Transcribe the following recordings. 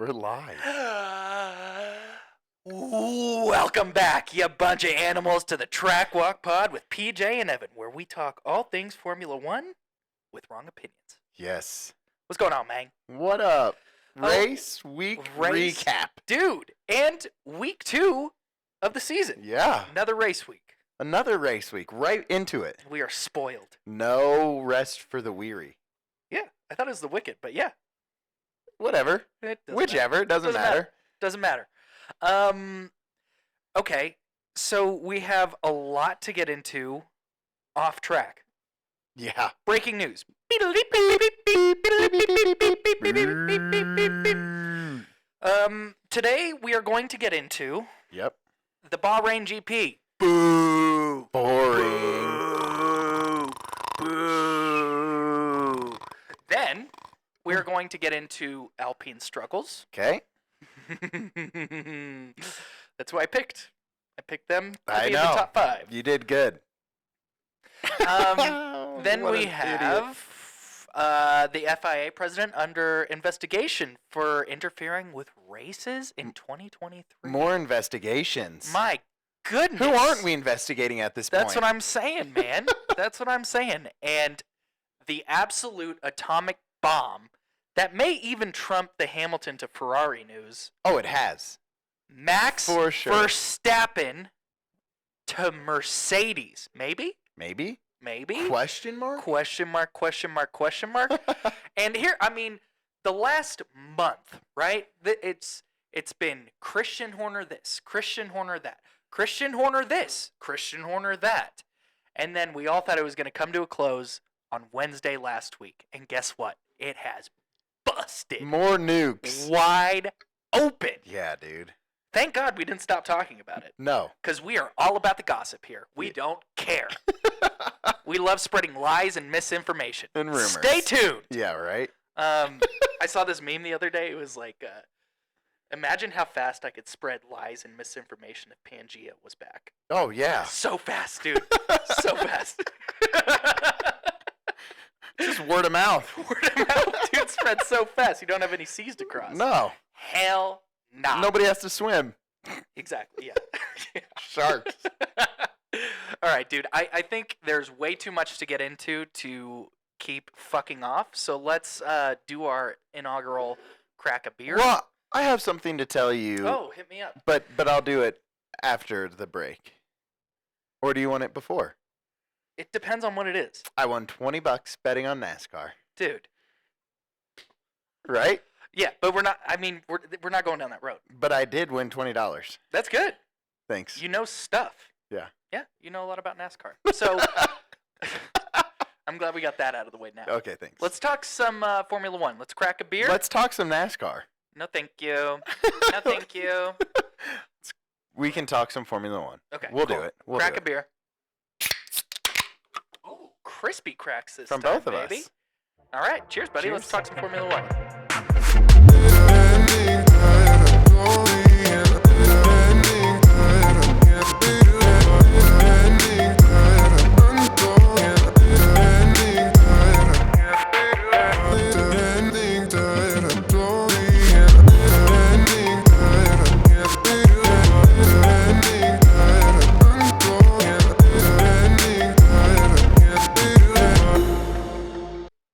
We're live. Welcome back, you bunch of animals, to the Track Walk Pod with PJ and Evan, where we talk all things Formula One with wrong opinions. Yes. What's going on, man? What up? Race week recap. Dude, and week 2 of the season. Yeah. Another race week. Another race week. Right into it. We are spoiled. No rest for the weary. Yeah, I thought it was the wicked, but yeah. Whatever. Whichever. Doesn't matter. Doesn't matter. Okay, so we have a lot to get into off track. Yeah. Breaking news. Today we are going to get into Yep. the Bahrain GP. Boo. Boring. Boo. Then we are going to get into Alpine struggles. Okay. That's who I picked. I picked them to I be know. in the top 5. You did good. Then What we an have the FIA president under investigation for interfering with races in 2023. More investigations. My goodness. Who aren't we investigating at this point? That's what I'm saying, man. That's what I'm saying. And the absolute atomic bomb that may even trump the Hamilton to Ferrari news. Oh, it has. Max For sure. Verstappen to Mercedes. Maybe? Maybe? Maybe? Question mark? Question mark, question mark, question mark. And here, I mean, the last month, right? It's been Christian Horner this, Christian Horner that, Christian Horner this, Christian Horner that. And then we all thought it was going to come to a close on Wednesday last week. And guess what? It has busted. More nukes. Wide open. Yeah, dude. Thank God we didn't stop talking about it. No. Because we are all about the gossip here. We don't care. We love spreading lies and misinformation. And rumors. Stay tuned. Yeah, right? I saw this meme the other day. It was like, imagine how fast I could spread lies and misinformation if Pangea was back. Oh, yeah. So fast, dude. So fast. Just word of mouth. Word of mouth, dude, spreads so fast. You don't have any seas to cross. No. Hell nah. Nobody has to swim. Exactly, yeah. Sharks. All right, dude. I think there's way too much to get into to keep fucking off. So let's do our inaugural crack a beer. Well, I have something to tell you. Oh, hit me up. But I'll do it after the break. Or do you want it before? It depends on what it is. I won $20 betting on NASCAR. Dude. Right? Yeah, but we're not, I mean, we're not going down that road. But I did win $20. That's good. Thanks. You know stuff. Yeah. Yeah, you know a lot about NASCAR. So I'm glad we got that out of the way now. Okay, thanks. Let's talk some Formula One. Let's crack a beer. Let's talk some NASCAR. No, thank you. No, thank you. We can talk some Formula One. Okay, We'll cool. do it. We'll crack do a beer. Ooh, crispy cracks this From time, both of baby. us. All right, cheers, buddy. Cheers. Let's talk some Formula One.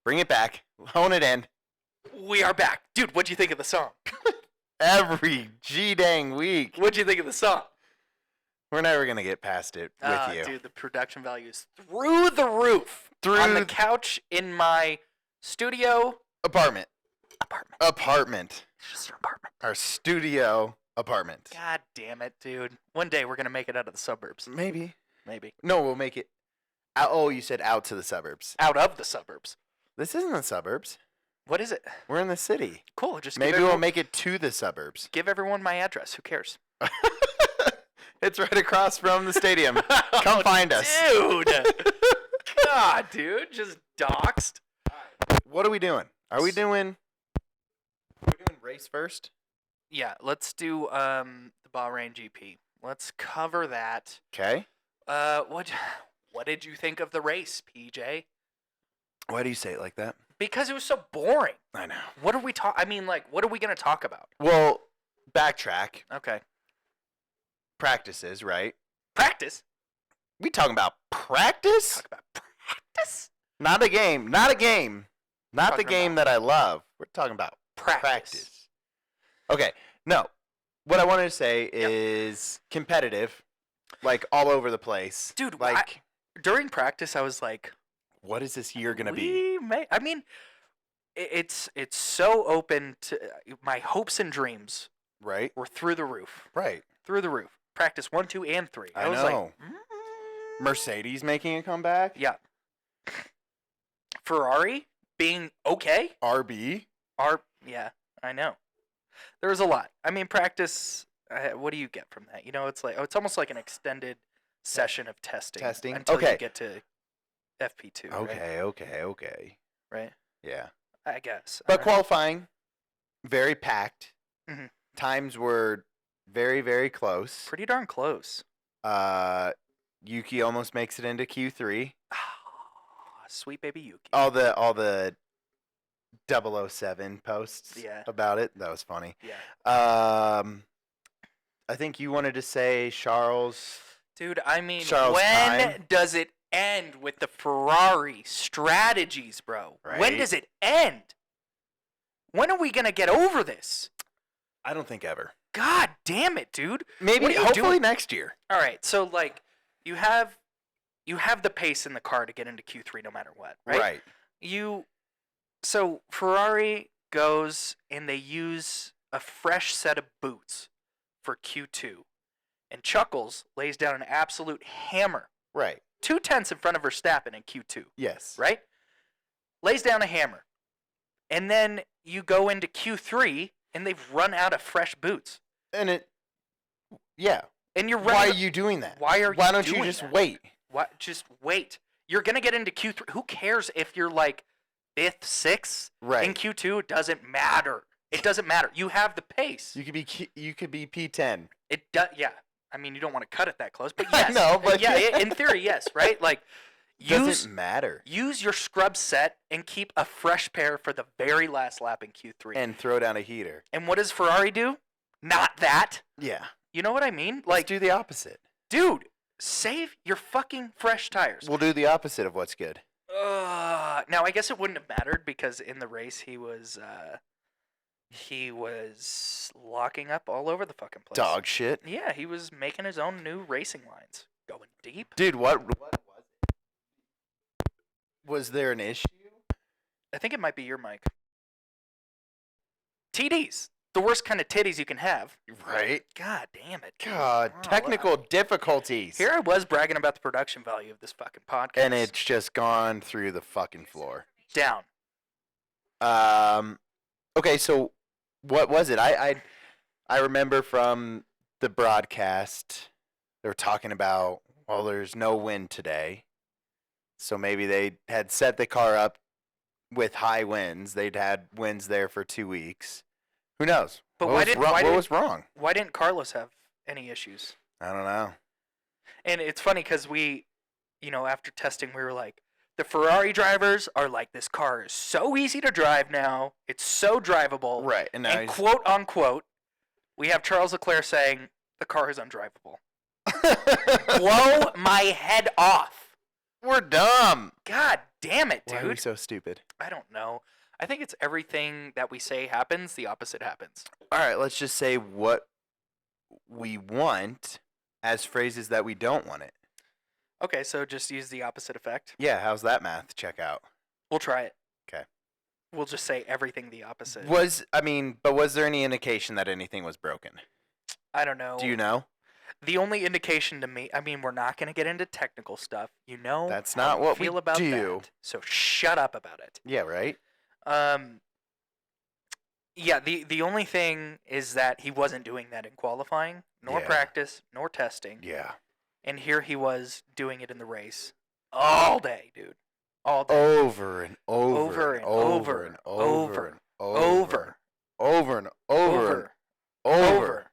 Bring it back. Hone it in. We are back. Dude, what'd you think of the song? Every G-dang week. What'd you think of the song? We're never going to get past it with you. Dude, the production value is through the roof. On the couch in my studio. Apartment. It's just an apartment. Our studio apartment. God damn it, dude. One day we're going to make it out of the suburbs. Maybe. Maybe. No, we'll make it. Oh, you said out to the suburbs. Out of the suburbs. This isn't the suburbs. What is it? We're in the city. Cool. Just Maybe we'll make it to the suburbs. give everyone my address. Who cares? It's right across from the stadium. Come find us. Dude. God, dude. Just doxed. What are we doing? Are we doing race first? Yeah, let's do the Bahrain GP. Let's cover that. Okay. What did you think of the race, PJ? Why do you say it like that? Because it was so boring. I know. What are we talking? I mean, like, what are we going to talk about? Well, backtrack. Okay. Practices, right? Practice? We talking about practice? Talk about practice? Not a game. Not a game. Not the Talking game about that I love. We're talking about practice. practice. Okay. No. What I wanted to say is competitive, like all over the place. Dude, like during practice, I was like, what is this year going to be? I mean, it's so open to my hopes and dreams Right? were through the roof. Right. Through the roof. Practice 1, 2, and 3. I was know. like, Mercedes making a comeback? yeah. Ferrari being okay. RB? Yeah, I know. There was a lot. I mean, practice. What do you get from that? You know, it's like it's almost like an extended session of testing. Until you get to FP2. Okay. Right. Yeah. I guess. But qualifying, very packed. Mhm. Times were very, very close. Pretty darn close. Yuki almost makes it into Q3. Sweet baby Yuki. All the 007 posts Yeah. about it. That was funny. Yeah. I think you wanted to say Charles. Dude, I mean, Charles when time. does it end with the Ferrari strategies, bro? Right. When does it end? When are we going to get over this? I don't think ever. God damn it, dude. Maybe What are you hopefully doing? next year. All right, so like you have the pace in the car to get into Q3 no matter what, right? So Ferrari goes and they use a fresh set of boots for Q2. And Chuckles lays down an absolute hammer. Right. 2/10 in front of Verstappen in Q2, Yes. right? Lays down a hammer. And then you go into Q3 and they've run out of fresh boots. And yeah. And you're running. Why are you doing that? Why don't you doing just that? wait? What? Just wait. You're gonna get into Q3. Who cares if you're like 5th, 6th Right. in Q2? It doesn't matter. It doesn't matter. You have the pace. You could be P10. It does. Yeah. I mean, you don't want to cut it that close, but I yes. know, but yeah, in theory, yes. Right. Like, Doesn't matter. use your scrub set and keep a fresh pair for the very last lap in Q3. And throw down a heater. And what does Ferrari do? Not that. Yeah. You know what I mean? Let's Like, do the opposite. dude, save your fucking fresh tires. We'll do the opposite of what's good. Now I guess it wouldn't have mattered because in the race he was locking up all over the fucking place. Dog shit. Yeah, he was making his own new racing lines, going deep. Dude, what was it? Was there an issue? I think it might be your mic. TDs, the worst kind of titties you can have. Right. God damn it. dude. God, Oh, technical wow. difficulties. Here I was bragging about the production value of this fucking podcast. And it's just gone through the fucking floor. down. Okay, so what was it? I remember from the broadcast they were talking about, well, there's no wind today. So maybe they had set the car up with high winds. They'd had winds there for 2 weeks. Who knows? But what was wrong? Why didn't Carlos have any issues? I don't know. And it's funny because we, after testing, we were like, the Ferrari drivers are like, this car is so easy to drive now. It's so drivable. Right. And now And quote unquote, we have Charles Leclerc saying the car is undrivable. Blow my head off. We're dumb. God damn it, Why are we dude. so stupid? I don't know. I think it's everything that we say happens, the opposite happens. All right, let's just say what we want as phrases that we don't want it. Okay, so just use the opposite effect. Yeah, how's that math check out? We'll try it. 'Kay. We'll just say everything the opposite. Was there any indication that anything was broken? I don't know. Do you know? The only indication to me, we're not going to get into technical stuff. That's how not I what we feel about do. that. So shut up about it. Yeah, right? Yeah, the only thing is that he wasn't doing that in qualifying, nor Yeah. practice, nor testing. Yeah. And here he was doing it in the race all day, dude. All day. Over and over, Over and and over and over and over, over and over, over.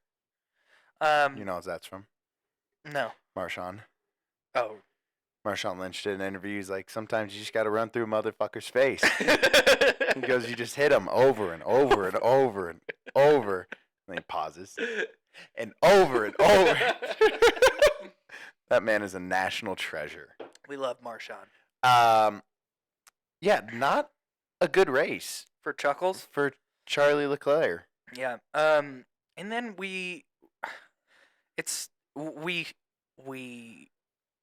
You know what that's from? No. Marshawn. Oh. Marshawn Lynch did an interview. He's like, sometimes you just got to run through a motherfucker's face. He goes, you just hit him over and over and over and over. And then he pauses. And over and over. That man is a national treasure. We love Marshawn. Yeah, not a good race For Chuckles? for Charlie Leclerc. Yeah. And then we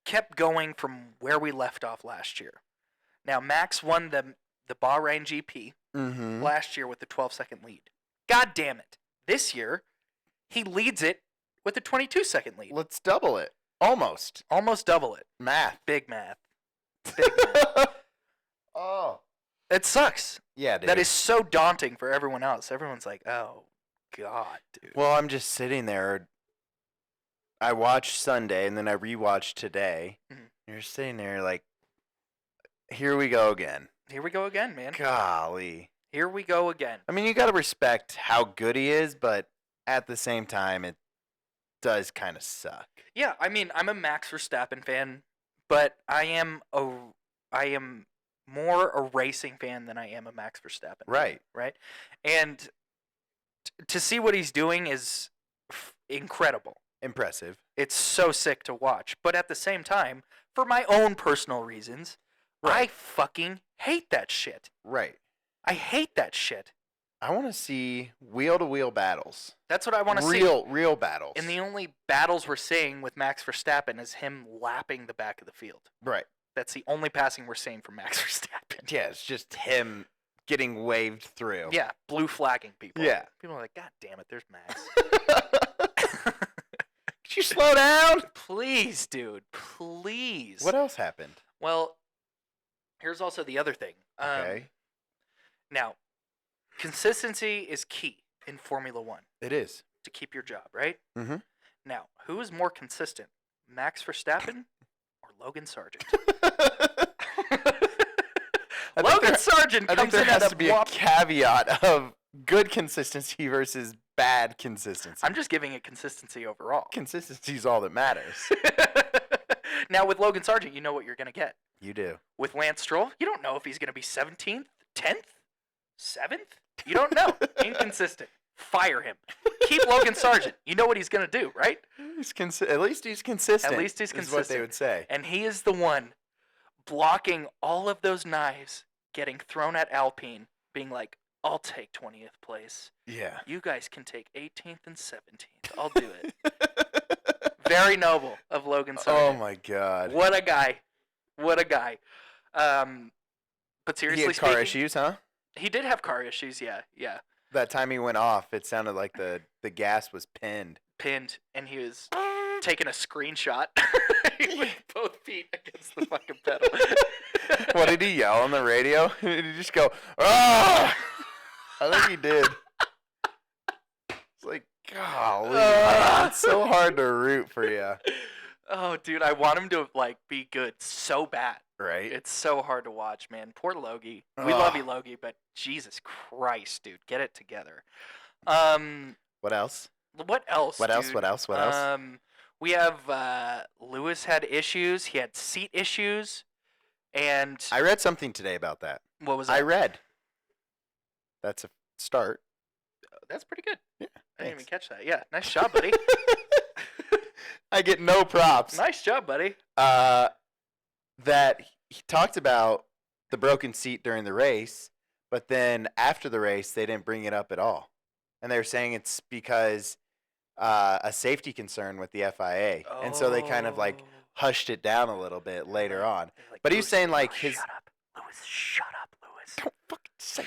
kept going from where we left off last year. Now, Max won the Bahrain GP Mm-hmm. last year with the 12-second lead. God damn it. This year, he leads it with a 22-second lead. Let's double it. Almost. Almost double it. Math. Big math. Big math. Oh. It sucks. Yeah, dude. That is so daunting for everyone else. Everyone's like, oh, God, dude. Well, I'm just sitting there. I watched Sunday and then I rewatched today. Mhm. You're sitting there like, here we go again. Here we go again, man. Golly. Here we go again. I mean, you got to respect how good he is, but at the same time, it does kind of suck. Yeah, I mean, I'm a Max Verstappen fan, but I am more a racing fan than I am a Max Verstappen fan, Right. right? And to see what he's doing is incredible. Impressive. It's so sick to watch. But at the same time, for my own personal reasons, I Right. fucking hate that shit. Right. I hate that shit. I want to see wheel-to-wheel battles. That's what I want to see. Real battles. And the only battles we're seeing with Max Verstappen is him lapping the back of the field. Right. That's the only passing we're seeing from Max Verstappen. Yeah, it's just him getting waved through. Yeah, blue flagging people. Yeah. People are like, God damn it, there's Max. Could you slow down? Please, dude. Please. What else happened? Well, here's also the other thing. Okay. Now, consistency is key in Formula One It is. to keep your job, right? Mm-hmm. Now, who is more consistent, Max Verstappen or Logan Sargent? Logan Sargent I think comes there in has at to be a caveat of good consistency versus bad consistency. I'm just giving it consistency overall. Consistency is all that matters. Now, with Logan Sargent, you know what you're going to get. You do. With Lance Stroll, you don't know if he's going to be 17th, 10th, 7th. You don't know. Inconsistent. Fire him. Keep Logan Sargent. You know what he's going to do, right? At least he's consistent. At least he's Is consistent. what they would say. And he is the one blocking all of those knives getting thrown at Alpine, being like, I'll take 20th place. Yeah. You guys can take 18th and 17th. I'll do it. Very noble of Logan Oh Sargent. my God. What a guy. What a guy. But seriously He had speaking, car issues, huh? he did have car issues, yeah. That time he went off, it sounded like the gas was pinned. Pinned, and he was taking a screenshot with both feet against the fucking pedal. What did he yell on the radio? Did he just go, "Ah!" I think he did. It's like, golly, man, it's so hard to root for you, Oh, dude, I want him to be good so bad. right? It's so hard to watch, man. Poor Logie. We love you, Ugh. Logie, but Jesus Christ, dude, get it together. What else? What else? What else? dude? What else? What else? We have Lewis had issues. He had seat issues, and I read something today about that. what was I that? read. That's a start. That's pretty good. Yeah, I didn't even thanks. catch that. Yeah, nice job, buddy. I get no props. Nice job, buddy. That he talked about the broken seat during the race, but then after the race, they didn't bring it up at all. And they were saying it's because a safety concern with the FIA. And so they kind of hushed it down a little bit later on. They're like, But he was "Lewis, saying Lewis, his. Shut up, Lewis. Shut up, Lewis. Don't fucking say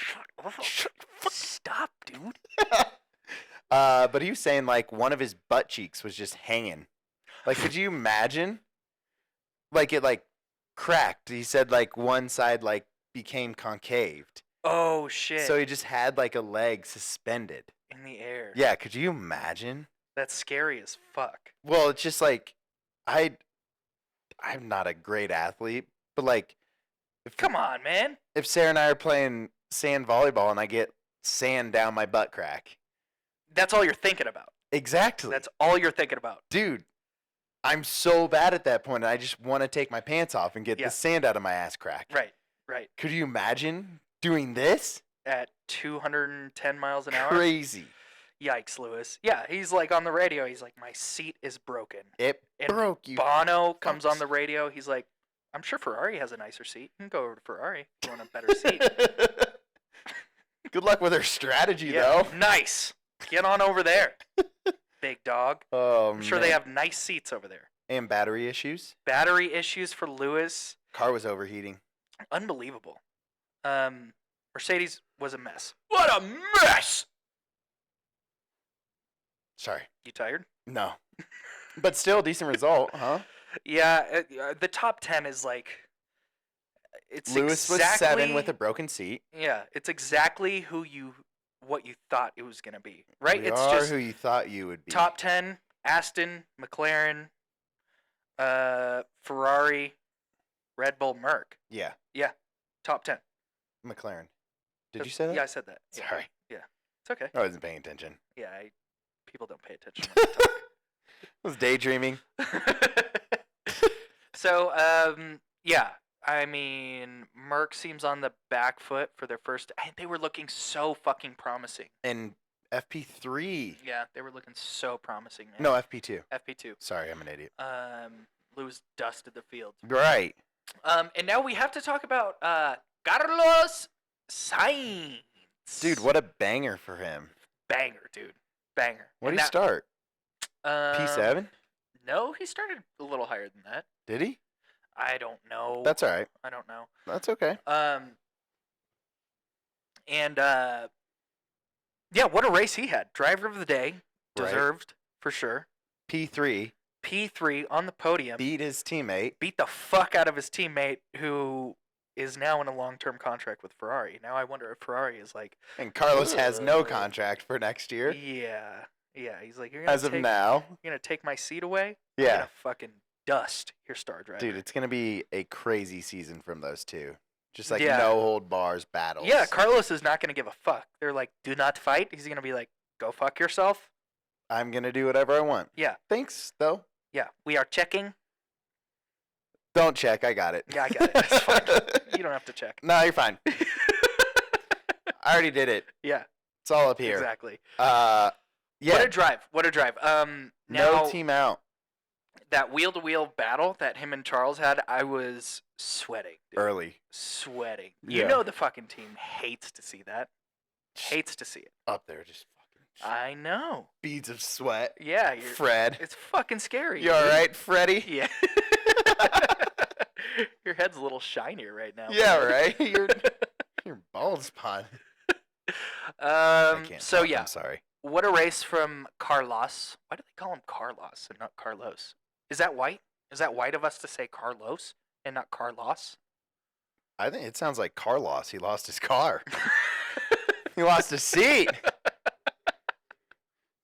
Shut up. Stop, dude. But he was saying one of his butt cheeks was just hanging. Could you imagine? It cracked. He said one side became concaved. Oh shit. So he just had a leg suspended. in the air. Yeah, could you imagine? That's scary as fuck. Well, it's just I'm not a great athlete, but Come on, man. if Sarah and I are playing sand volleyball and I get sand down my butt crack. That's all you're thinking about. Exactly. That's all you're thinking about. Dude, I'm so bad at that point, and I just want to take my pants off and get Yeah. the sand out of my ass crack. Right. Could you imagine doing this? At 210 miles an hour. Crazy. Yikes, Lewis. Yeah, he's like on the radio. He's like, my seat is broken. It And broke you. Bono comes on fucks. the radio. He's like, I'm sure Ferrari has a nicer seat. You can go over to Ferrari if you want a better seat. Good luck with her strategy, Yeah, though. nice. Get on over there, big dog. Oh, I'm sure they have nice seats over there. And battery issues. Battery issues for Lewis. Car was overheating. Unbelievable. Mercedes was a mess. What a mess! Sorry. You tired? No. But still, decent result, huh? Yeah, the top 10 is like, it's Lewis was exactly, 7 with a broken seat. Yeah, it's exactly what you thought it was gonna be, right? We It's are just who you thought you would be. top 10: Aston, McLaren, Ferrari, Red Bull, Merc. Yeah, Top 10. McLaren. Did you say that? Yeah, I said that. Yeah. Sorry. Yeah, it's okay. I wasn't paying attention. Yeah, people don't pay attention. I was daydreaming. So, yeah, I mean, Merck seems on the back foot for their first. They were looking so fucking promising. And FP3. Yeah, they were looking so promising. Man. No, FP2. FP2. Sorry, I'm an idiot. Lewis dusted the field. Right. And now we have to talk about Carlos Sainz. Dude, what a banger for him. Banger, dude. Banger. What did he start? Um, P7? No, he started a little higher than that. Did he? I don't know. That's all right. I don't know. That's okay. Yeah, what a race he had. Driver of the day, Right. deserved for sure. P3 P3 on the podium, beat his teammate. beat the fuck out of his teammate who is now in a long-term contract with Ferrari. Now I wonder if Ferrari is like, And Carlos has no Ugh. contract for next year. yeah. He's like, you're As of now. gonna take my seat away. I'm Yeah. gonna fucking dust your star driver. Dude, it's going to be a crazy season from those two. Just like Yeah. no hold bars battles. Yeah, Carlos is not gonna give a fuck. They're like, do not fight. He's gonna be like, go fuck yourself. I'm going to do whatever I want. Yeah. Thanks, though. Yeah, we are checking. Don't check. I got it. Yeah, I got it. It's fine. You don't have to check. No, you're fine. I already did it. Yeah, It's all up here. exactly. Yeah. What a drive. What a drive. No Now, team out. that wheel-to-wheel battle that him and Charles had, I was sweating. Dude. Early. Sweating. Yeah. You know the fucking team hates to see that. Hates to see it. Up there, just fucking I know. beads of sweat. Yeah, Fred. it's fucking scary. You all dude. right, Freddie? Yeah. Your head's a little shinier right now. Yeah, bud. right. You're bald spot. I can't So talk, yeah, I'm sorry. what a race from Carlos. Why do they call him Carlos and not Carlos? Is that white? Is that white of us to say Carlos and not Carlos? I think it sounds like car loss. He lost his car. He lost his seat.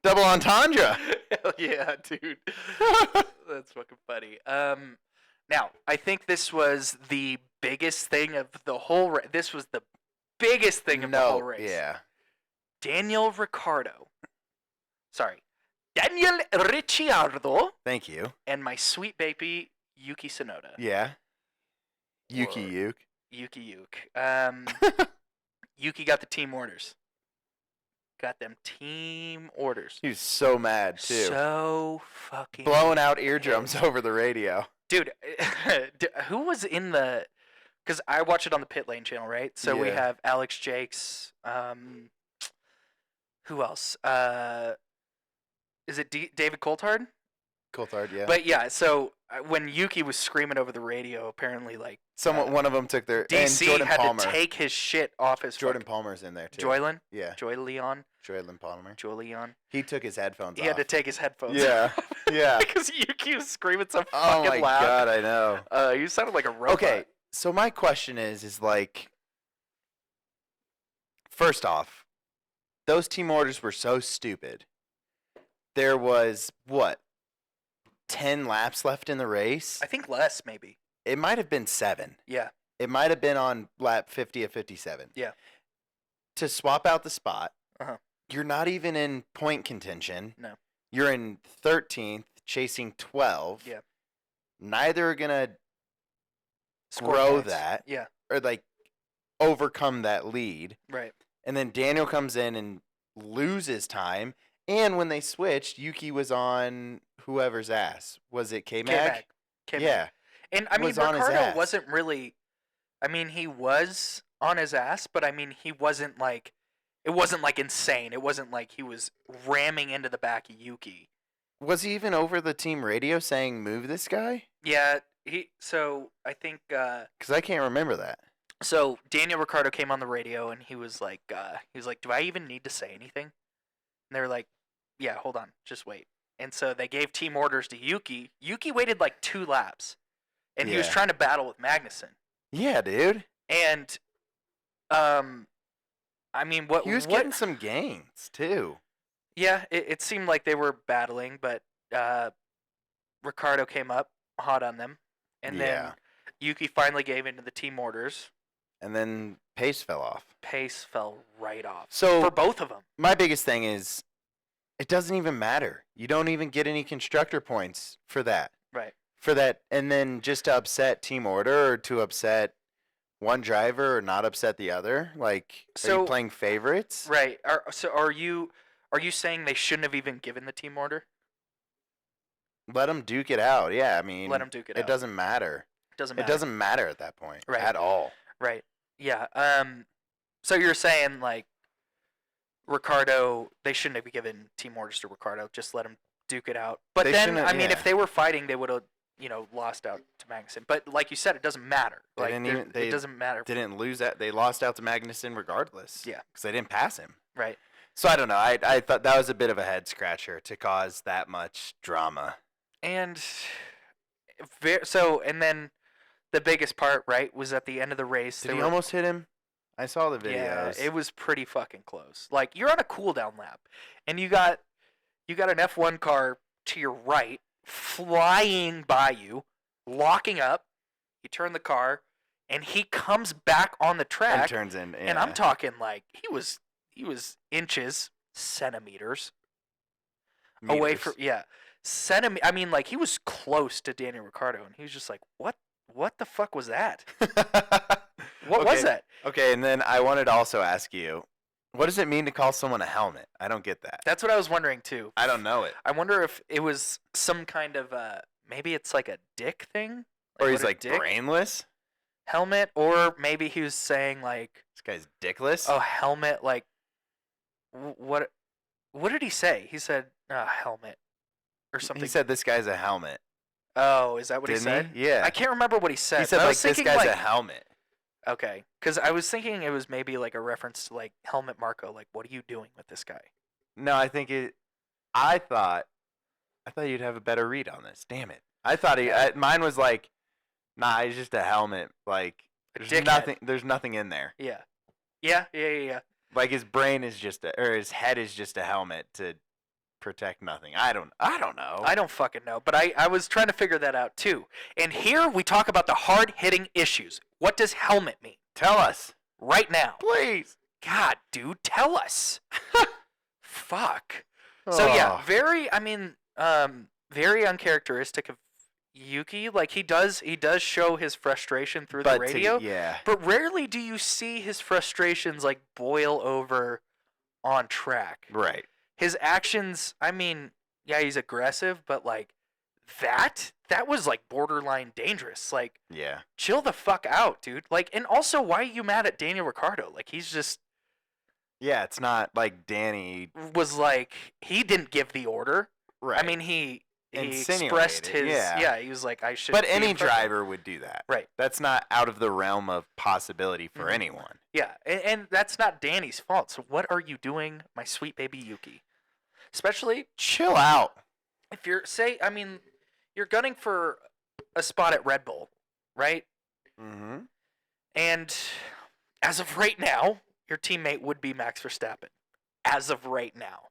Double entendre. Hell yeah, dude. That's fucking funny. Now, I think this was the biggest thing of the whole race. This was the biggest thing of the whole race. Yeah. Daniel Ricciardo. Sorry. Daniel Ricciardo Thank you. and my sweet baby, Yuki Tsunoda. Yeah. Yuki Or- Yuke. Yuki Yuke. Yuki got the team orders. Got them team orders. He was so mad too. So fucking Blowing out eardrums over the radio. dude. Who was in the? Because I watch it on the Pit Lane channel, right? So we Yeah. have Alex Jakes. Who else? Is it David Coulthard? Coulthard, yeah. But yeah, so when Yuki was screaming over the radio, apparently like One of them took their and DC Jordan had Palmer. to take his shit off his Jordan Palmer's in there too. Joylan, Yeah. Joyleon, Palmer. Joyleon. He took his headphones He off. had to take his headphones. Yeah. off. Yeah. because Yuki was screaming so Oh fucking my loud. god, I know. You sounded like a robot. Okay, so my question is like, first off, those team orders were so stupid. There was, what, 10 laps left in the race? I think less maybe. It might have been 7. Yeah. It might have been on lap 50 of 57. Yeah. To swap out the spot, Uh-huh. you're not even in point contention. No. You're in 13th, chasing 12. Yeah. Neither are gonna Score grow points. that Yeah. or like overcome that lead. Right. And then Daniel comes in and loses time. And when they switched, Yuki was on whoever's ass. Was it K-Mag? K-Mag. Yeah. And I mean, Was on his Ricardo ass. wasn't really. I mean, he was on his ass, but I mean, he wasn't like. It wasn't like insane. It wasn't like he was ramming into the back of Yuki. Was he even over the team radio saying, move this guy? Yeah. So I think. Because I can't remember that. So Daniel Ricciardo came on the radio and he was like, do I even need to say anything? And they were like, yeah, hold on, just wait. And so they gave team orders to Yuki. Yuki waited like 2 laps, and he was Yeah. trying to battle with Magnussen. Yeah, dude. And, I mean, what He was getting some gains, too. Yeah, it seemed like they were battling, but Ricciardo came up hot on them, and then Yuki finally gave in to the team orders. And then pace fell off. Pace fell right off. So for both of them. my biggest thing is it doesn't even matter. You don't even get any constructor points for that. Right. For that, and then just to upset team order or to upset one driver or not upset the other. Like, are So- you playing favorites? Right. So are you saying they shouldn't have even given the team order? Let them duke it out. Yeah, I mean, Let 'em duke it out. It doesn't matter. Doesn't It matter. doesn't matter at that point Right. at all. Right. Yeah. So you're saying like Ricardo, they shouldn't have given team orders to Ricardo. Just let him duke it out. But They then, shouldn't have- I mean, yeah. if they were fighting, they would have, lost out to Magnussen. But like you said, it doesn't matter. They Like didn't even- it doesn't matter. Didn't lose that. They lost out to Magnussen regardless. Yeah. Because they didn't pass him. Right. So I don't know. I thought that was a bit of a head scratcher to cause that much drama. And and then the biggest part, right, was at the end of the race. Did he almost hit him? I saw the Yeah, videos. it was pretty fucking close. Like you're on a cooldown lap, and you got an F1 car to your right flying by you, locking up. You turn the car, and he comes back on the and track, turns in. and I'm talking like he was inches, centimeters away from I mean, like he was close to Daniel Ricciardo, and he was just like, what the fuck was that? What was that? Okay, and then I wanted to also ask you, what does it mean to call someone a helmet? I don't get that. That's what I was wondering too. I don't know it. I wonder if it was some kind of maybe it's like a dick thing, Or what he's a like dick brainless. helmet, or maybe he was saying like, This guy's dickless. oh, helmet, like what did he say? He said helmet or something. He said this guy's a helmet. oh, is that what Didn't he said? he? Yeah. I can't remember what he said. He said but I like was this thinking, guy's like, a helmet. okay, because I was thinking it was maybe like a reference to like helmet Marco. Like, what are you doing with this guy? No, I think it. I thought you'd have a better read on this. Damn it! I thought mine was like, nah, he's just a helmet. Like, there's dickhead. nothing in there. Yeah. Like his brain is or his head is just a helmet to protect nothing. I don't know. I don't fucking know, but I was trying to figure that out too. And here we talk about the hard-hitting issues. What does helmet mean? Tell us, Right now. please. God, dude, tell us. Fuck. So yeah, Oh. very uncharacteristic of Yuki. Like he does show his frustration through the radio. Yeah. But rarely do you see his frustrations like boil over on track. Right. His actions, I mean, yeah, he's aggressive, but like that was like borderline dangerous. Like Yeah. chill the fuck out, dude. Like, and also, why are you mad at Daniel Ricciardo? Like he's just Yeah. It's not like Danny. was like he didn't give the order. Right. I mean, he Insinuated, expressed his yeah. he was like I should. But be any in front of him. driver would do that. Right. That's not out of the realm of possibility for Mhm. anyone. Yeah, and that's not Danny's fault. So what are you doing, my sweet baby Yuki? Especially Chill out. if you're you're gunning for a spot at Red Bull, right? Mm-hmm. And as of right now, your teammate would be Max Verstappen. As of right now.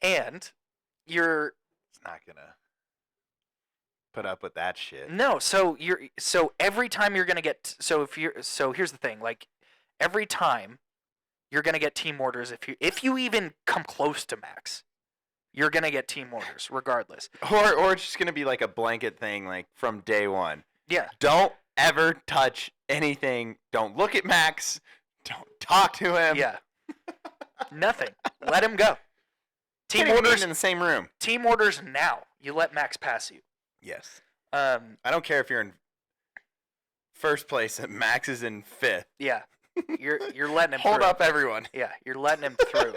And you're It's not gonna put up with that shit. no, so every time you're gonna get so here's the thing, like every time you're gonna get team orders if you even come close to Max. you're gonna get team orders regardless. Or it's just gonna be like a blanket thing, like from day one. Yeah. Don't ever touch anything. Don't look at Max. Don't talk to him. Yeah. Nothing. Let him go. Team Can't even orders eat in the same room. Team orders now. You let Max pass you. Yes. I don't care if you're in first place and Max is in fifth. Yeah. You're letting him Hold through. up, everyone. Yeah, you're letting him through.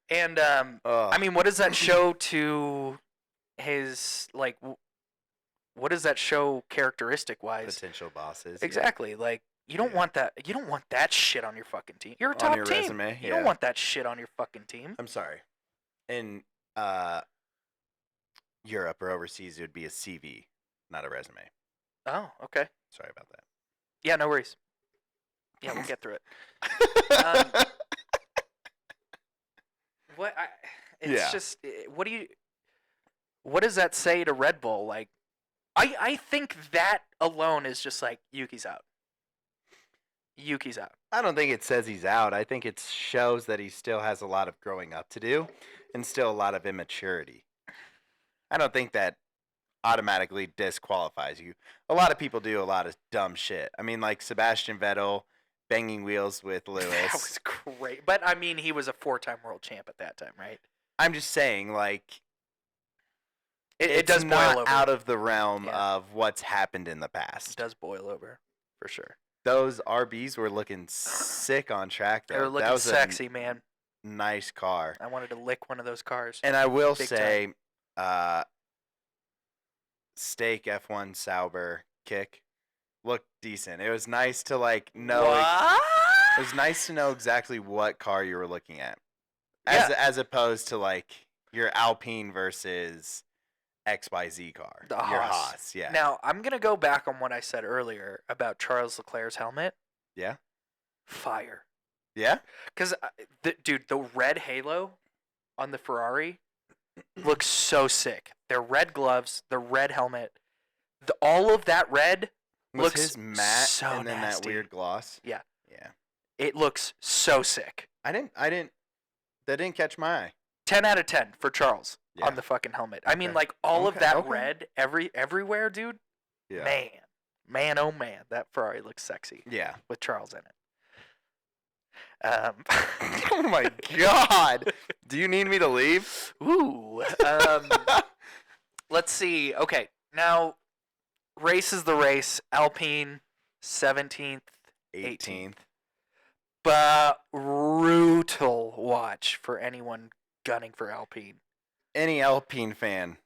And I mean, what does that show to his like? What does that show characteristic wise? Potential bosses. Exactly. Like you don't want that. You don't want that shit on your fucking team. You're a top On your team. resume, You don't want that shit on your fucking team. I'm sorry. In Europe or overseas, it would be a CV, not a resume. Oh, okay. Sorry about that. Yeah, no worries. Yeah, we'll get through it. It's just what does that say to Red Bull? Like, I think that alone is just like Yuki's out. Yuki's out. I don't think it says he's out. I think it shows that he still has a lot of growing up to do and still a lot of immaturity. I don't think that automatically disqualifies you. A lot of people do a lot of dumb shit. I mean, like Sebastian Vettel banging wheels with Lewis. That was great. But, I mean, he was a 4-time world champ at that time, right? I'm just saying, like, it does not boil over. out of the realm of what's happened in the past. It does boil over, for sure. Those RBs were looking sick on track, though. They were looking that was sexy, man. Nice car. I wanted to lick one of those cars. And I will Big say, Steak F1 Sauber kick looked decent. It was nice to know. What? It was nice to know exactly what car you were looking at, as opposed to your Alpine versus XYZ car. The Your Haas. Haas, yeah. Now, I'm going to go back on what I said earlier about Charles Leclerc's helmet. Yeah. Fire. Yeah. Because, dude, the red halo on the Ferrari looks so sick. Their red gloves, the red helmet, all of that red looks his matte so and then nasty. that weird gloss. Yeah. Yeah. It looks so sick. That didn't catch my eye. 10 out of 10 for Charles Yeah. on the fucking helmet. I mean, Okay. all of that Okay. red everywhere, dude. Yeah. Man, oh man, that Ferrari looks sexy Yeah. with Charles in it. Oh my God. Do you need me to leave? Ooh. Let's see. Okay, now race is the race. Alpine 17th, 18th. But brutal watch for anyone gunning for Alpine. Any Alpine fan.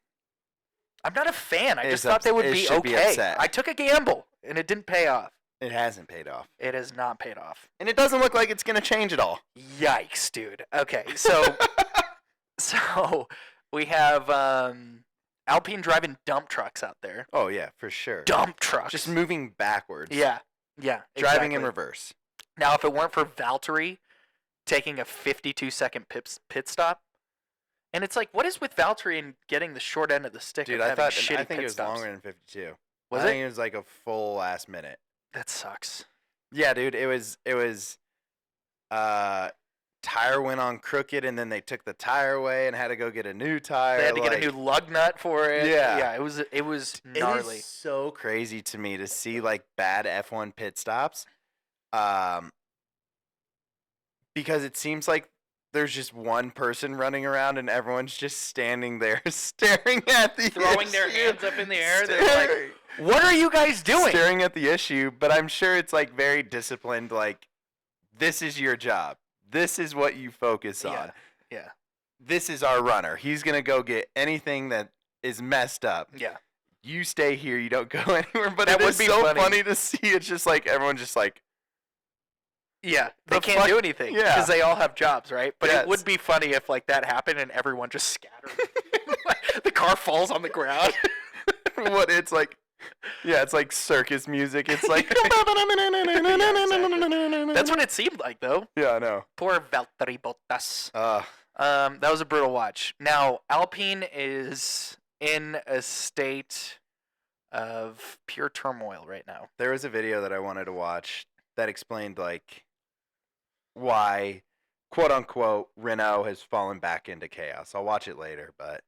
I'm not a fan. I Is just thought they would it be should be okay. upset. I took a gamble, and it didn't pay off. It hasn't paid off. It has not paid off. And it doesn't look like it's going to change at all. Yikes, dude. Okay, so we have Alpine driving dump trucks out there. Oh, yeah, for sure. Dump trucks. Just moving backwards. yeah, Driving in exactly. reverse. Now, if it weren't for Valtteri taking a 52-second pit stop, and it's like, what is with Valtteri and getting the short end of the stick? Dude, of I having think shitty it pit was stops? longer than 52. Was I it? think it was like a full last minute. That sucks. Yeah, dude, it was tire went on crooked and then they took the tire away and had to go get a new tire. They had to get a new lug nut for it. Yeah. Yeah, it was gnarly. It is so crazy to me to see bad F1 pit stops. Because it seems like there's just one person running around and everyone's just standing there staring at the Throwing their issue. hands up in the air. They're like, what are you guys doing? Staring at the issue, but I'm sure it's very disciplined. This is your job. This is what you focus on. Yeah. This is our runner. He's gonna go get anything that is messed up. Yeah. You stay here. You don't go anywhere. But That it would is be so funny. funny to see. It's just everyone's just Yeah, they The can't fuck- do anything yeah. because they all have jobs, right? But Yes. it would be funny if that happened and everyone just scattered. The car falls on the ground. what it's like. Yeah, it's like circus music. It's like That's what it seemed like, though. Yeah, I know. Poor Valtteri Bottas. That was a brutal watch. Now, Alpine is in a state of pure turmoil right now. There was a video that I wanted to watch that explained why quote unquote Renault has fallen back into chaos. I'll watch it later, but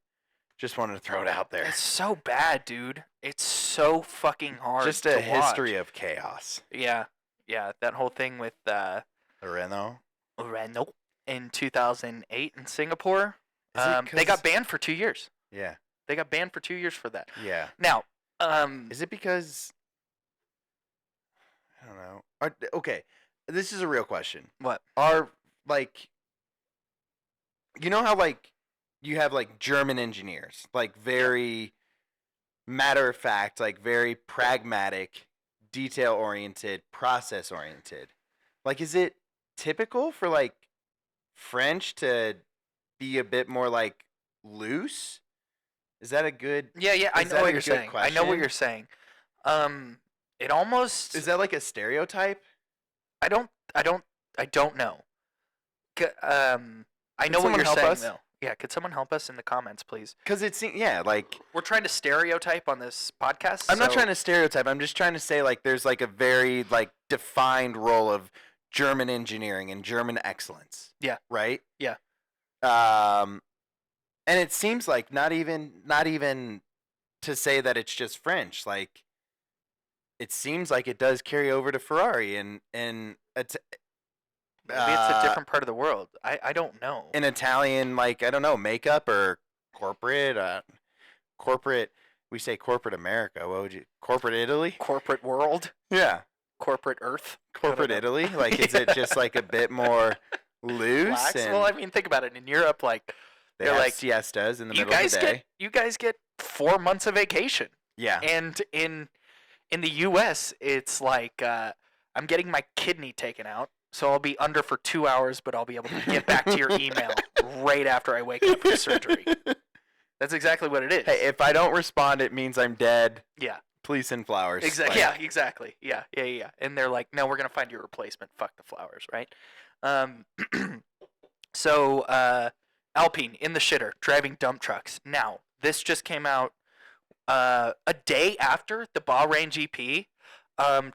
just wanted to throw it out there. It's so bad, dude. It's so fucking hard. Just to a history watch. of chaos. Yeah, that whole thing with The Renault. Renault in 2008 in Singapore. Is it They got 'cause- banned for 2 years. Yeah. They got banned for 2 years for that. Yeah. Now, Is it because I don't know? Okay, this is a real question. what? Are like, you know how like you have like German engineers, like very matter of fact, like very pragmatic, detail oriented, process oriented. Like, is it typical for like French to be a bit more like loose? Is that a good? Yeah, I Is know that what a you're good saying. I know what question? you're saying. It almost. Is that like a stereotype? I don't know. I Can know what someone you're help saying us? though. Yeah, could someone help us in the comments, please? Because it seems, yeah, like We're trying to stereotype on this podcast. I'm not so- trying to stereotype. I'm just trying to say like there's like a very like defined role of German engineering and German excellence. Yeah. Right. Yeah. And it seems like not even to say that it's just French. Like, it seems like it does carry over to Ferrari and it's Maybe it's a different part of the world. I don't know. an Italian, like, I don't know, makeup or corporate. We say corporate America. What would you? Corporate Italy? Corporate world, Yeah. corporate Earth, Corporate know. Italy? Like, is it just like a bit more loose? Lax. And Well, I mean, think about it. In Europe, like they they're have like, siestas in the you middle of guys the day. get 4 months of vacation, Yeah. and in the U.S., it's like I'm getting my kidney taken out, so I'll be under for 2 hours, but I'll be able to get back to your email right after I wake up from surgery. That's exactly what it is. Hey, if I don't respond, it means I'm dead. Yeah. Please send flowers. Exactly. Like, Yeah, exactly. Yeah. And they're like, no, we're gonna find your replacement. Fuck the flowers, right? So Alpine in the shitter driving dump trucks. Now this just came out a day after the Bahrain GP.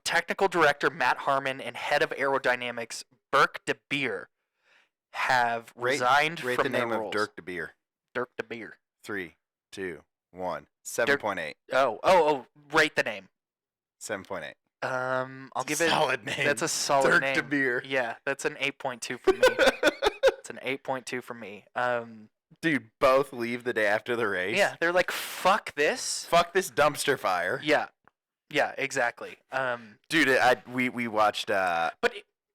Technical director Matt Harmon and head of aerodynamics Burke de Beer have resigned Rate from the name their of roles. Dirk de Beer. Dirk de Beer. 3, 2, 1. 7.8. Oh, rate the name. 7.8. I'll give it. Solid name. That's a solid Dirk name. de Beer. Yeah, that's an 8.2 for me. It's an 8.2 for me. Dude, both leave the day after the race. Yeah, they're like, fuck this. Fuck this dumpster fire. Yeah, exactly. Dude, we watched.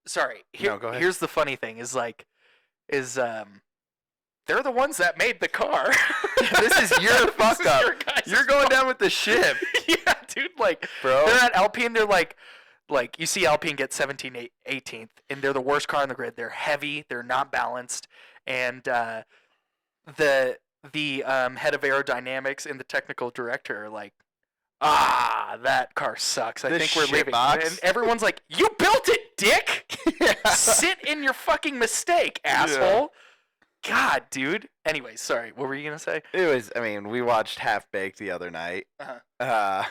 Sorry. No, go ahead. Here's the funny thing: they're the ones that made the car. This is your fuck This is up. your guys' You're going fault. down with the ship, Yeah, dude. Like, bro. they're at Alpine. They're like you see Alpine get 17th, 18th, and they're the worst car on the grid. They're heavy. They're not balanced, and the head of aerodynamics and the technical director are like, that car sucks. I This think we're shit leaving. box. And everyone's like, you built it, dick. Sit in your fucking mistake, asshole. God, dude. Anyway, sorry. What were you gonna say? It was. I mean, we watched Half Baked the other night. Uh-huh.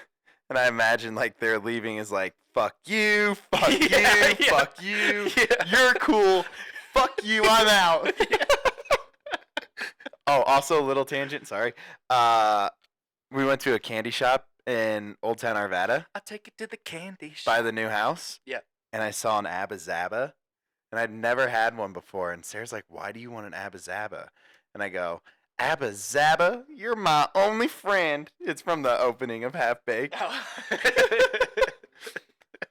And I imagine like they're leaving is like, fuck you, fuck Yeah, you, yeah. fuck you. Yeah. You're cool. Fuck you. I'm out. Oh, also a little tangent. Sorry. We went to a candy shop in Old Town Arvada I'll take it to the candy shop. by the new house. Yeah. And I saw an Abba Zaba, and I'd never had one before. And Sarah's like, "Why do you want an Abba Zaba?" And I go, "Abba Zaba, you're my only friend." It's from the opening of Half Baked. Oh.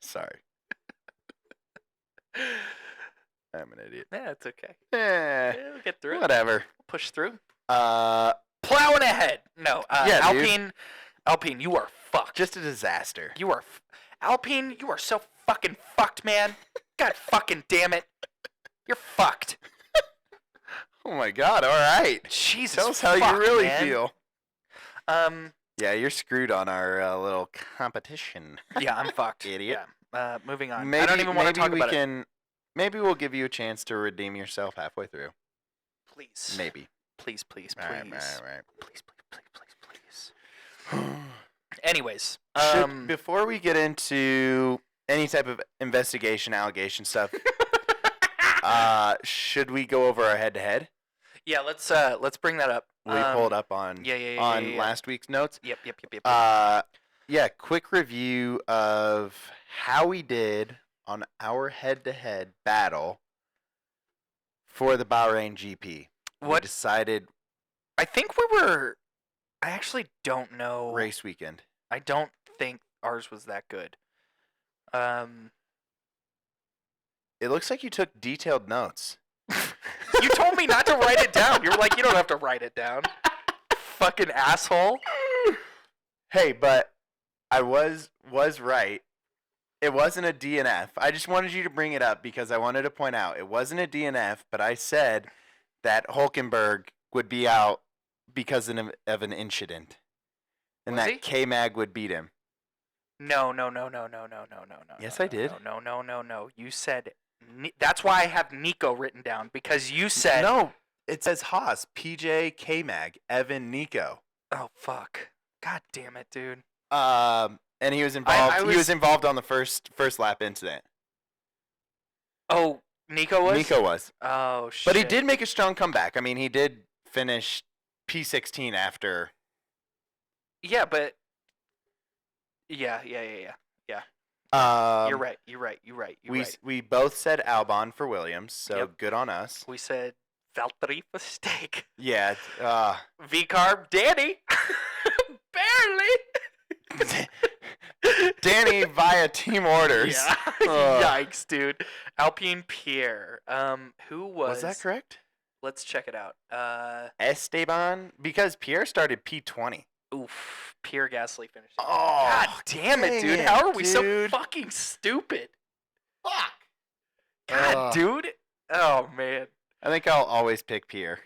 Sorry. I'm an idiot. Yeah, it's okay. Eh, Yeah, we'll get through it. whatever. We'll push through. Uh, Plowing ahead. No, Yeah, dude. Alpine, you are fucked. just a disaster. You are Alpine. You are so fucking fucked, man. God fucking damn it. You're fucked. Oh my god, all right. Jesus. Tell us how fuck, you really man. feel. Yeah, you're screwed on our little competition. Yeah, I'm fucked. Idiot. Yeah. Moving on. Maybe, I don't even want to talk about it. Maybe we'll give you a chance to redeem yourself halfway through. Please. Maybe. Please, please, please. All right. Please, please. Anyways, Before we get into any type of investigation, allegation stuff, Should we go over our head-to-head? Yeah, let's bring that up. We pulled up on yeah. last week's notes. Yep. Yeah, quick review of how we did on our head-to-head battle for the Bahrain GP. We What? decided I think we were. I actually don't know. race weekend. I don't think ours was that good. It looks like you took detailed notes. You told me not to write it down. You were like, you don't have to write it down. Fucking asshole. Hey, but I was right. It wasn't a DNF. I just wanted you to bring it up because I wanted to point out it wasn't a DNF, but I said that Hulkenberg would be out because of an incident. And Was that he? K-Mag would beat him. No. Yes, I did. No. You said that's why I have Nico written down because you said No, it says Haas, PJ, K-Mag, Evan, Nico. Oh fuck! God damn it, dude. And he was involved. I He was involved on the first lap incident. Oh, Nico was. Nico was, Oh shit. but he did make a strong comeback. I mean, he did finish P16 after. Yeah, but. Yeah. You're right. We both said Albon for Williams, so Yep. good on us. We said Valtteri for steak. Yeah. V-carb, Danny. Barely. Danny via team orders. Yeah. Yikes, dude. Alpine Pierre. Who was that correct? Let's check it out. Esteban, because Pierre started P20. Oof. Pierre Gasly finished. Oh, God damn it, dang dude. it, How are we so dude. fucking stupid? Fuck. God, dude. Oh, man. I think I'll always pick Pierre.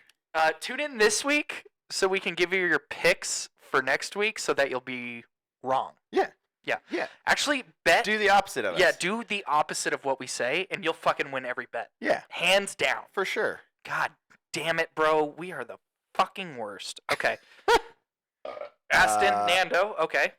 Tune in this week so we can give you your picks for next week so that you'll be wrong. Yeah. Yeah. Yeah. Actually, bet. Do the opposite of us. Yeah, do the opposite of what we say, and you'll fucking win every bet. Yeah. Hands down. For sure. God damn it, bro. We are the fucking worst. Okay. Aston, Nando. Okay.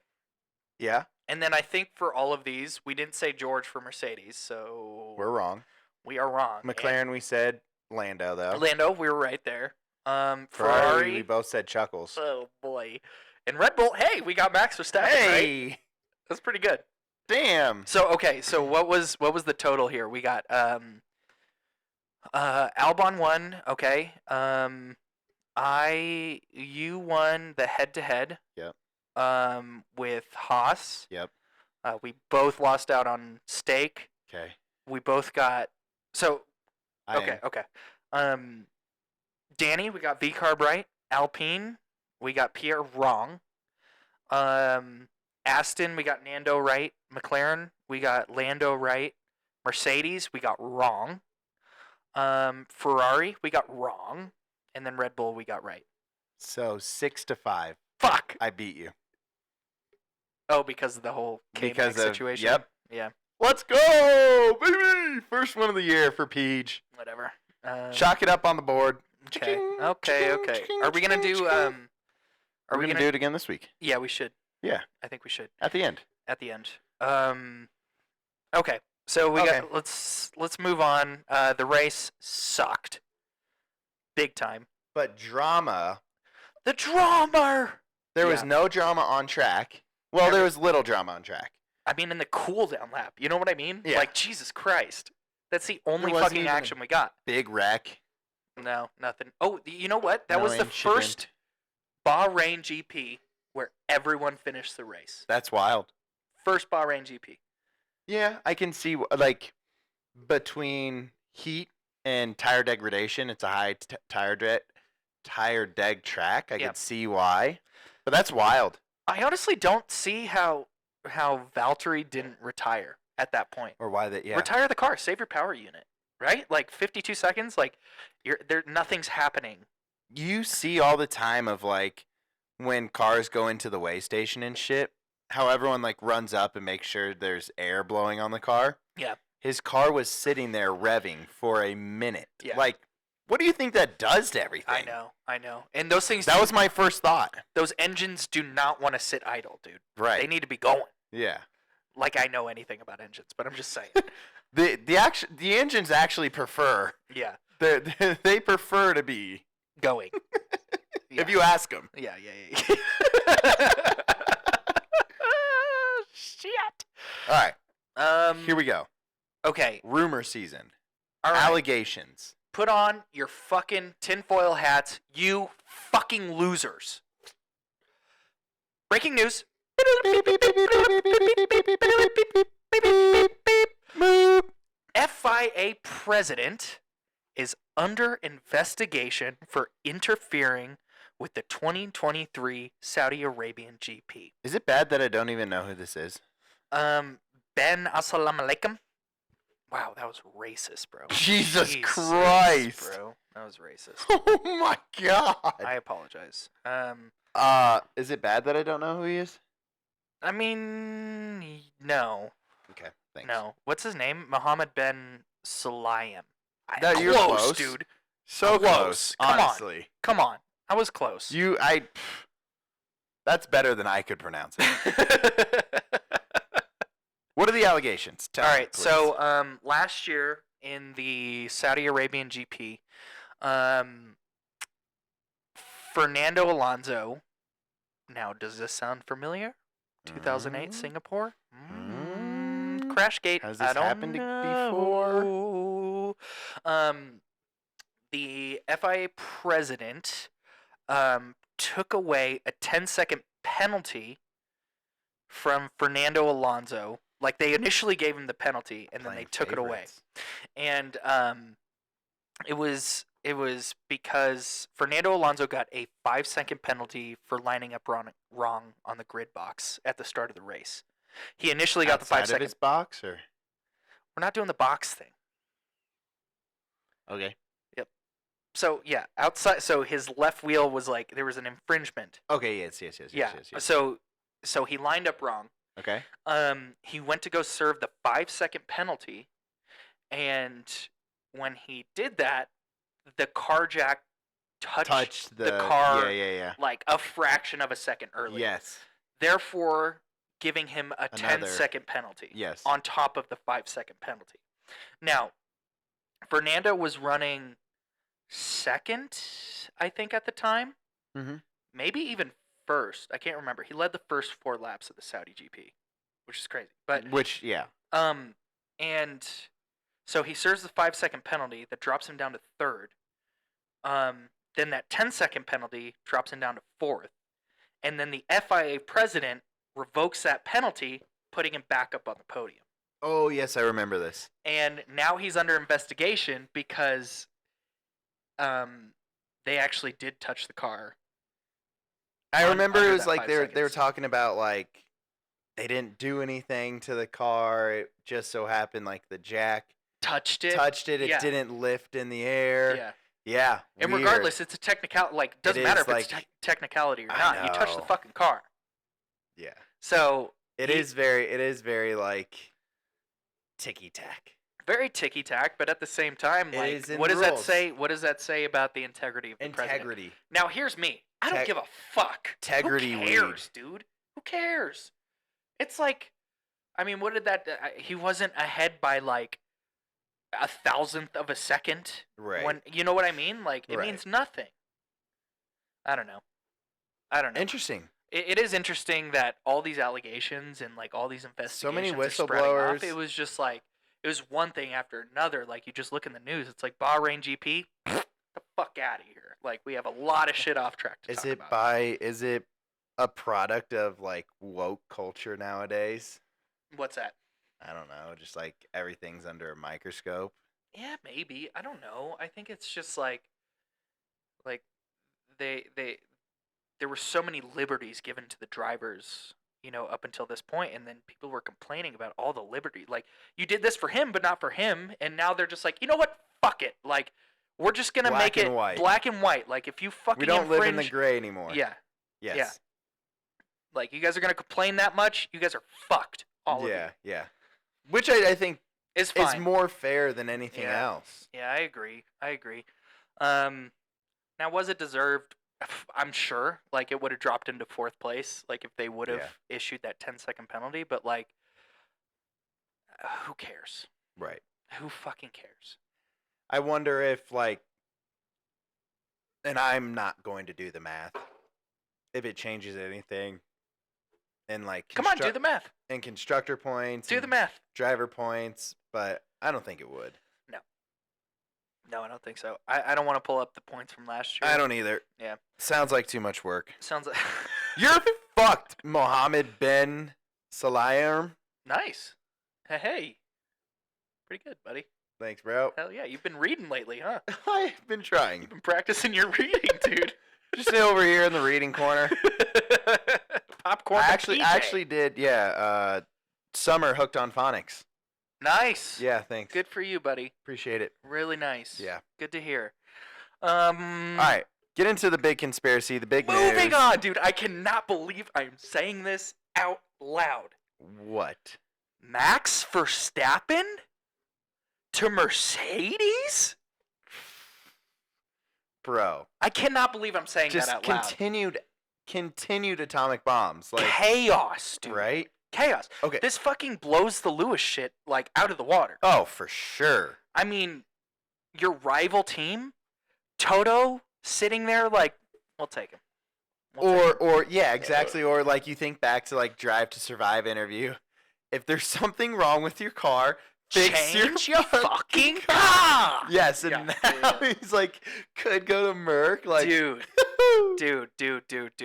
Yeah. And then I think for all of these, we didn't say George for Mercedes, so We're wrong. we are wrong. McLaren, we said Lando, though. And Lando, we were right there. Ferrari, Ferrari. we both said Chuckles. Oh boy. And Red Bull. Hey, we got Max Verstappen. Right? Hey! That's pretty good. Damn! So okay, so what was the total here? We got Albon won. Okay. You won the head to head. Yep. With Haas. Yep. We both lost out on steak. Okay. We both got so. I am. Okay. Danny, we got V-carb right. Alpine, we got Pierre wrong. Aston, we got Nando right. McLaren, we got Lando right. Mercedes, we got wrong. Ferrari, we got wrong. And then Red Bull, we got right. So 6-5. Fuck! I beat you. Oh, because of the whole K-Mag situation? Yep. Yeah, Let's go, baby! First one of the year for Peach. whatever. Chalk it up on the board. Okay. Ching, Okay. ching, Are we going to ching, do... ching. Are We're we going to gonna do it again this week. Yeah, we should. Yeah. I think we should. At the end. At the end. Okay. So we got let's move on. The race sucked. Big time. But drama. The drama. There was Yeah. no drama on track. Well, there was little drama on track. I mean, in the cool down lap. You know what I mean? Yeah. Like, Jesus Christ. That's the only wasn't fucking even a- action we got. Big wreck. No, nothing. Oh, you know what? That No was the incident. first Bahrain GP where everyone finished the race. That's wild. First Bahrain GP. Yeah, I can see, like, between heat and tire degradation, it's a high tire deg track. I Yeah. could see why. But that's wild. I honestly don't see how Valtteri didn't retire at that point. Or why that, yeah. Retire the car, save your power unit, right? Like 52 seconds, like nothing's happening. You see all the time of, like, when cars go into the weigh station and shit, how everyone, like, runs up and makes sure there's air blowing on the car. Yeah. His car was sitting there revving for a minute. Yeah. Like, what do you think that does to everything? I know. And those things That was my first thought. those engines do not want to sit idle, dude. Right. They need to be going. Yeah. Like I know anything about engines, but I'm just saying. The engines actually prefer. Yeah. They prefer to be Going. if you ask them. Yeah. Shit. All right, here we go. Okay. Rumor season. All right. Allegations. Put on your fucking tinfoil hats, you fucking losers. Breaking news. FIA president is under investigation for interfering with the 2023 Saudi Arabian GP. Is it bad that I don't even know who this is? Ben Assalamu alaikum. Wow, that was racist, bro. Jesus Christ, bro. That was racist. Oh my God. I apologize. Is it bad that I don't know who he is? I mean, no. Okay, thanks. No. What's his name? Mohammed Ben Sulayem. No, you're close, dude. So close. Come honestly. on. Come on. I was close. That's better than I could pronounce it. What are the allegations? Tell All me, right. please. So, last year in the Saudi Arabian GP, Fernando Alonso. Now, does this sound familiar? 2008 Singapore. Crashgate. Has this I don't happened know. The FIA president took away a 10-second penalty from Fernando Alonso. Like, they initially gave him the penalty, and then they took it away. And it was because Fernando Alonso got a 5-second penalty for lining up wrong on the grid box at the start of the race. He initially got the 5 Outside of seconds. his box, or We're not doing the box thing. okay. So yeah, outside. So his left wheel was like there was an infringement. Okay. Yes. Yeah. So he lined up wrong. Okay. He went to go serve the 5-second penalty, and when he did that, the car jack touched the car Yeah. like a fraction of a second earlier. Yes. Therefore, giving him a Another 10-second penalty. Yes. On top of the 5-second penalty. Now, Fernando was running second, I think, at the time. Mm-hmm. Maybe even first. I can't remember. He led the first 4 laps of the Saudi GP, which is crazy. But yeah. and so he serves the 5-second penalty that drops him down to third. Then that 10-second penalty drops him down to fourth, and then the FIA president revokes that penalty, putting him back up on the podium. Oh yes, I remember this. And now he's under investigation because they actually did touch the car. I remember it was like they were seconds. talking about like they didn't do anything to the car. It just so happened like the jack Touched it. It Yeah. didn't lift in the air. Yeah. Yeah. And weird. regardless, it's a technicality. Like, doesn't It matter is, if it's like- technicality or I not. You touched the know. fucking car. Yeah. So It is very like ticky tack. very ticky tack, but at the same time, It like, is in what the does that rules. say? What does that say about the integrity of the president? Integrity. Now, here's me. I don't Teg- give a fuck. Integrity Who weed. cares, dude? Who cares? It's like, I mean, what did that? He wasn't ahead by like 1,000th of a second. Right. When you know what I mean? Like, it Right. means nothing. I don't know. Interesting. It is interesting that all these allegations and like all these investigations many are spreading off. whistleblowers. It was just like it was one thing after another. Like you just look in the news, it's like Bahrain GP. Get the fuck out of here! Like we have a lot of shit off track to Is talk it about. is it a product of like woke culture nowadays? What's that? I don't know, just like everything's under a microscope. Yeah, maybe. I don't know. I think it's just like they there were so many liberties given to the drivers, you know, up until this point, and then people were complaining about all the liberty. Like you did this for him, but not for him, and now they're just like, you know what? Fuck it. Like we're just gonna Black make it and white. black and white. Like if you fucking We don't live in the infringe- gray anymore. Yeah. Yes. Yeah. Like you guys are gonna complain that much, you guys are fucked. All of you. Yeah. Which I think It's fine. is more fair than anything Yeah. else. Yeah, I agree. Now was it deserved? I'm sure. Like it would have dropped into fourth place, like if they would have Yeah. issued that 10-second penalty. But like, who cares? Right. Who fucking cares? I wonder if, like, and I'm not going to do the math, if it changes anything in, like, Come on, do the math. and constructor points, Do and the math. driver points, but I don't think it would. No, I don't think so. I don't want to pull up the points from last year. I don't either. Yeah. Sounds like too much work. Sounds like You're fucked, Mohammed bin Salayem. nice. Hey, pretty good, buddy. Thanks, bro. Hell yeah, you've been reading lately, huh? I've been trying. You've been practicing your reading, dude. Just sit over here in the reading corner. Popcorn. I PJ. actually did, yeah. Summer hooked on phonics. Nice. Yeah, thanks. Good for you, buddy. Appreciate it. Really nice. Yeah. Good to hear. All right, get into the big conspiracy, the big Moving news. on, dude. I cannot believe I am saying this out loud. What? Max Verstappen to Mercedes? Bro. I cannot believe I'm saying Just that out loud. continued atomic bombs. Like, Chaos, dude. right? Chaos. Okay. This fucking blows the Lewis shit, like, out of the water. Oh, for sure. I mean, your rival team, Toto, sitting there like, we'll take him. Or yeah, exactly. Or like you think back to like Drive to Survive interview. If there's something wrong with your car, fix change your your fucking car. Yes, and Yeah, now yeah. he's like, could go to Merck. Like, Dude.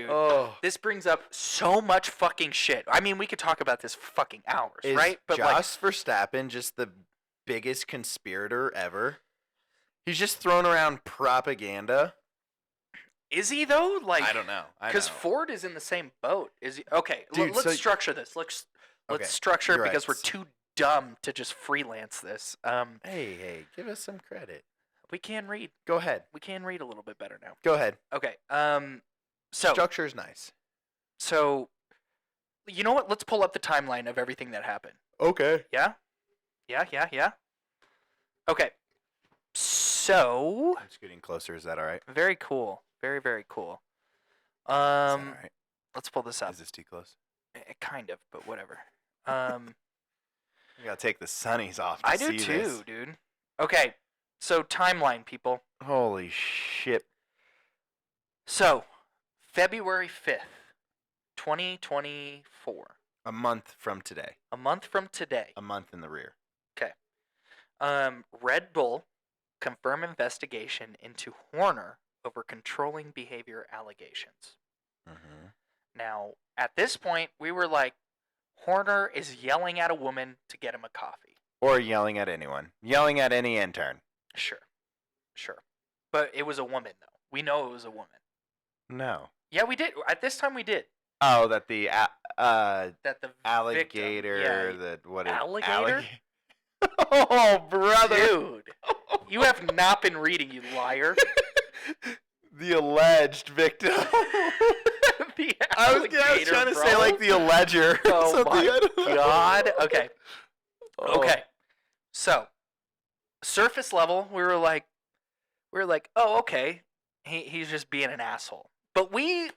Oh, This brings up so much fucking shit. I mean, we could talk about this for fucking hours, is right? But Jos Verstappen just the biggest conspirator ever? He's just throwing around propaganda. is he though? Like, I don't know. because Ford is in the same boat. Is he? Okay, Dude, let's so- structure this. Let's Okay, structure it you're right. because we're too dumb to just freelance this. Hey, give us some credit. We can read. Go ahead. We can read a little bit better now. Go ahead. Okay. So Structure's nice. you know what? Let's pull up the timeline of everything that happened. Okay. Yeah. Okay. So It's getting closer. Is that all right? very cool. Very, very cool. Is that all right? Let's pull this up. Is this too close? Kind of, but whatever. You gotta take the sunnies off. To I do see too, this. dude. Okay. So timeline, people. Holy shit! So February 5th, 2024. A month from today. A month from today. A month in the rear. Red Bull confirm investigation into Horner over controlling behavior allegations. Mm-hmm. Now, at this point, we were like, Horner is yelling at a woman to get him a coffee. Or yelling at anyone. Yelling at any intern. Sure. But it was a woman, though. We know it was a woman. No. Yeah, we did. At this time, we did. Oh, that the That the alligator. Victim, The what? Alligator? Oh, brother. Dude, you have not been reading, you liar. The alleged victim. The I was alligator, trying to bro. say like the alleger. or Oh something. my I don't know. God. Okay. Oh. Okay. So, surface level, we were like, oh, okay. He's just being an asshole. But we,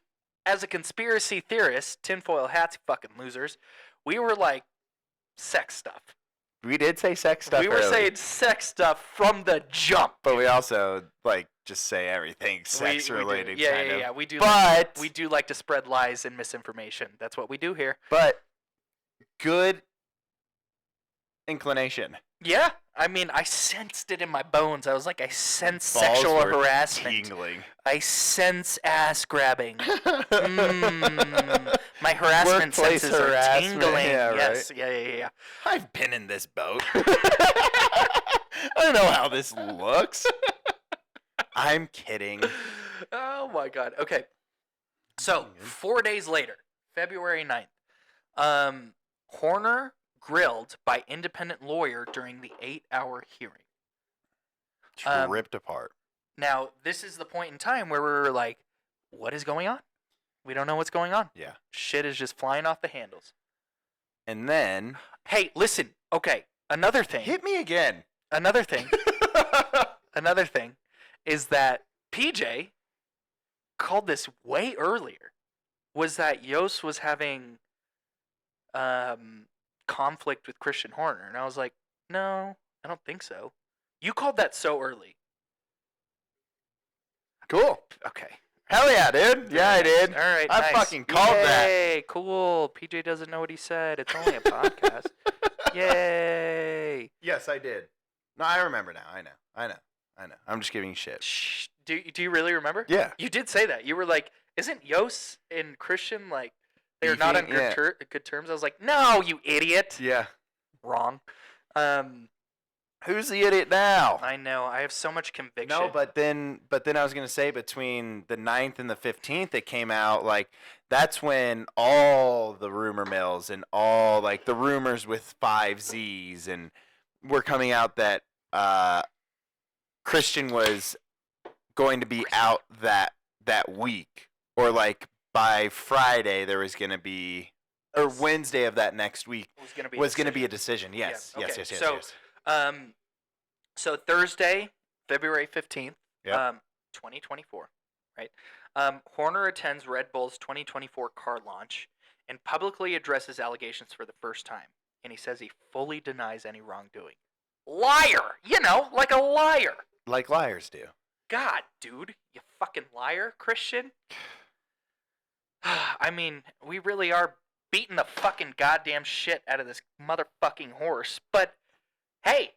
as a conspiracy theorist, tinfoil hats, fucking losers, we were like, sex stuff. We did say sex stuff. We were early, saying sex stuff from the jump. but we also like just say everything We sex do. related. Yeah, kind of. yeah. We do. But we do like to spread lies and misinformation. That's what we do here. But good inclination. Yeah. I mean, I sensed it in my bones. I was like, I sense Balls sexual were harassment. Tingling. I sense ass grabbing. My harassment Workplace senses are harassment, tingling. yeah, Yes, yeah. I've been in this boat. I don't know how this looks. I'm kidding. Oh my God. Okay. So 4 days later, February 9th, Horner grilled by independent lawyer during the 8-hour hearing. Ripped apart. Now, this is the point in time where we were like, what is going on? We don't know what's going on. Yeah. Shit is just flying off the handles. And then Hey, listen. Okay, another thing. hit me again. Another thing is that PJ called this way earlier. Was that Yost was having conflict with Christian Horner, and I was like, no, I don't think so. You called that so early. Cool. Okay. Hell yeah, dude. Yeah, I did. All right. I nice. fucking called that. Yay, cool. PJ doesn't know what he said. It's only a podcast. Yay. Yes, I did. No, I remember now. I know. I'm just giving you shit. Shh. Do you really remember? Yeah. You did say that. You were like, isn't Yos and Christian like they're not on Beefing? good terms? I was like, no, you idiot. Yeah. Wrong. Who's the idiot now? I know. I have so much conviction. No, but then I was gonna say between the 9th and the 15th, it came out like that's when all the rumor mills and all like the rumors with 5Zs and were coming out that Christian was going to be out that week, or like by Friday there was gonna be, or Wednesday of that next week was gonna be a decision. Yes, Yeah, okay. yes. So Thursday, February 15th, Yep. 2024, right? Horner attends Red Bull's 2024 car launch and publicly addresses allegations for the first time. And he says he fully denies any wrongdoing. Liar! You know, like a liar. Like liars do. God, dude, you fucking liar, Christian. I mean, we really are beating the fucking goddamn shit out of this motherfucking horse. But, hey,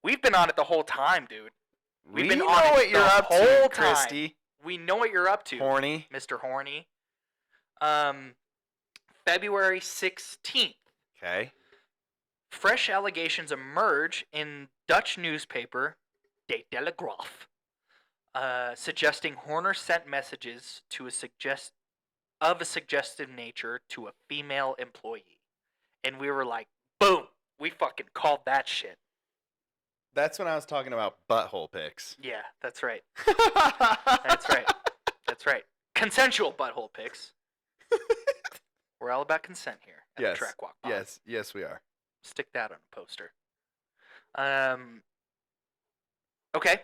we've been on it the whole time, dude. We been know on it what you're the up whole to, time. Christy. We know what you're up to, Horny. Mr. Horny. February 16th. Okay. Fresh allegations emerge in Dutch newspaper De Telegraaf, suggesting Horner sent messages to of a suggestive nature to a female employee. And we were like, boom, we fucking called that shit. That's when I was talking about butthole pics. Yeah, that's right. That's right. Consensual butthole pics. We're all about consent here at the Track Walk Pod. Yes, we are. Stick that on a poster. Okay,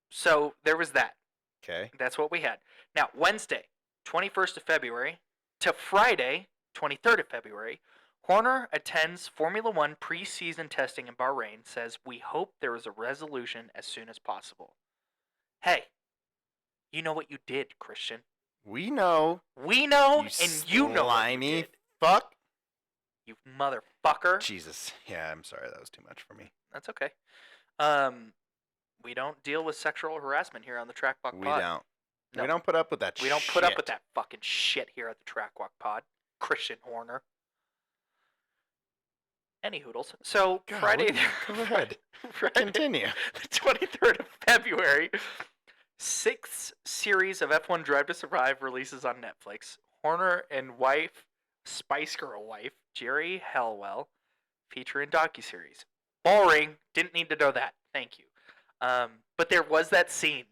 so there was that. Okay. That's what we had. Now, Wednesday, 21st of February, to Friday, 23rd of February, Horner attends Formula One preseason testing in Bahrain, says, we hope there is a resolution as soon as possible. Hey, you know what you did, Christian. We know. We know, You and you know what you slimy did. fuck. You motherfucker. Jesus. Yeah, I'm sorry. That was too much for me. That's okay. We don't deal with sexual harassment here on the Track Walk We Pod. don't. No. We don't put up with that shit. We don't put up with that fucking shit here at the Track Walk Pod. Christian Horner. Any hoodles. So God, Friday. Go ahead. Friday, Continue. the 23rd of February, 6th series of F1 Drive to Survive releases on Netflix. Horner and wife, Spice Girl wife, Jerry Halliwell, feature in docuseries. Boring. Didn't need to know that. Thank you. But there was that scene.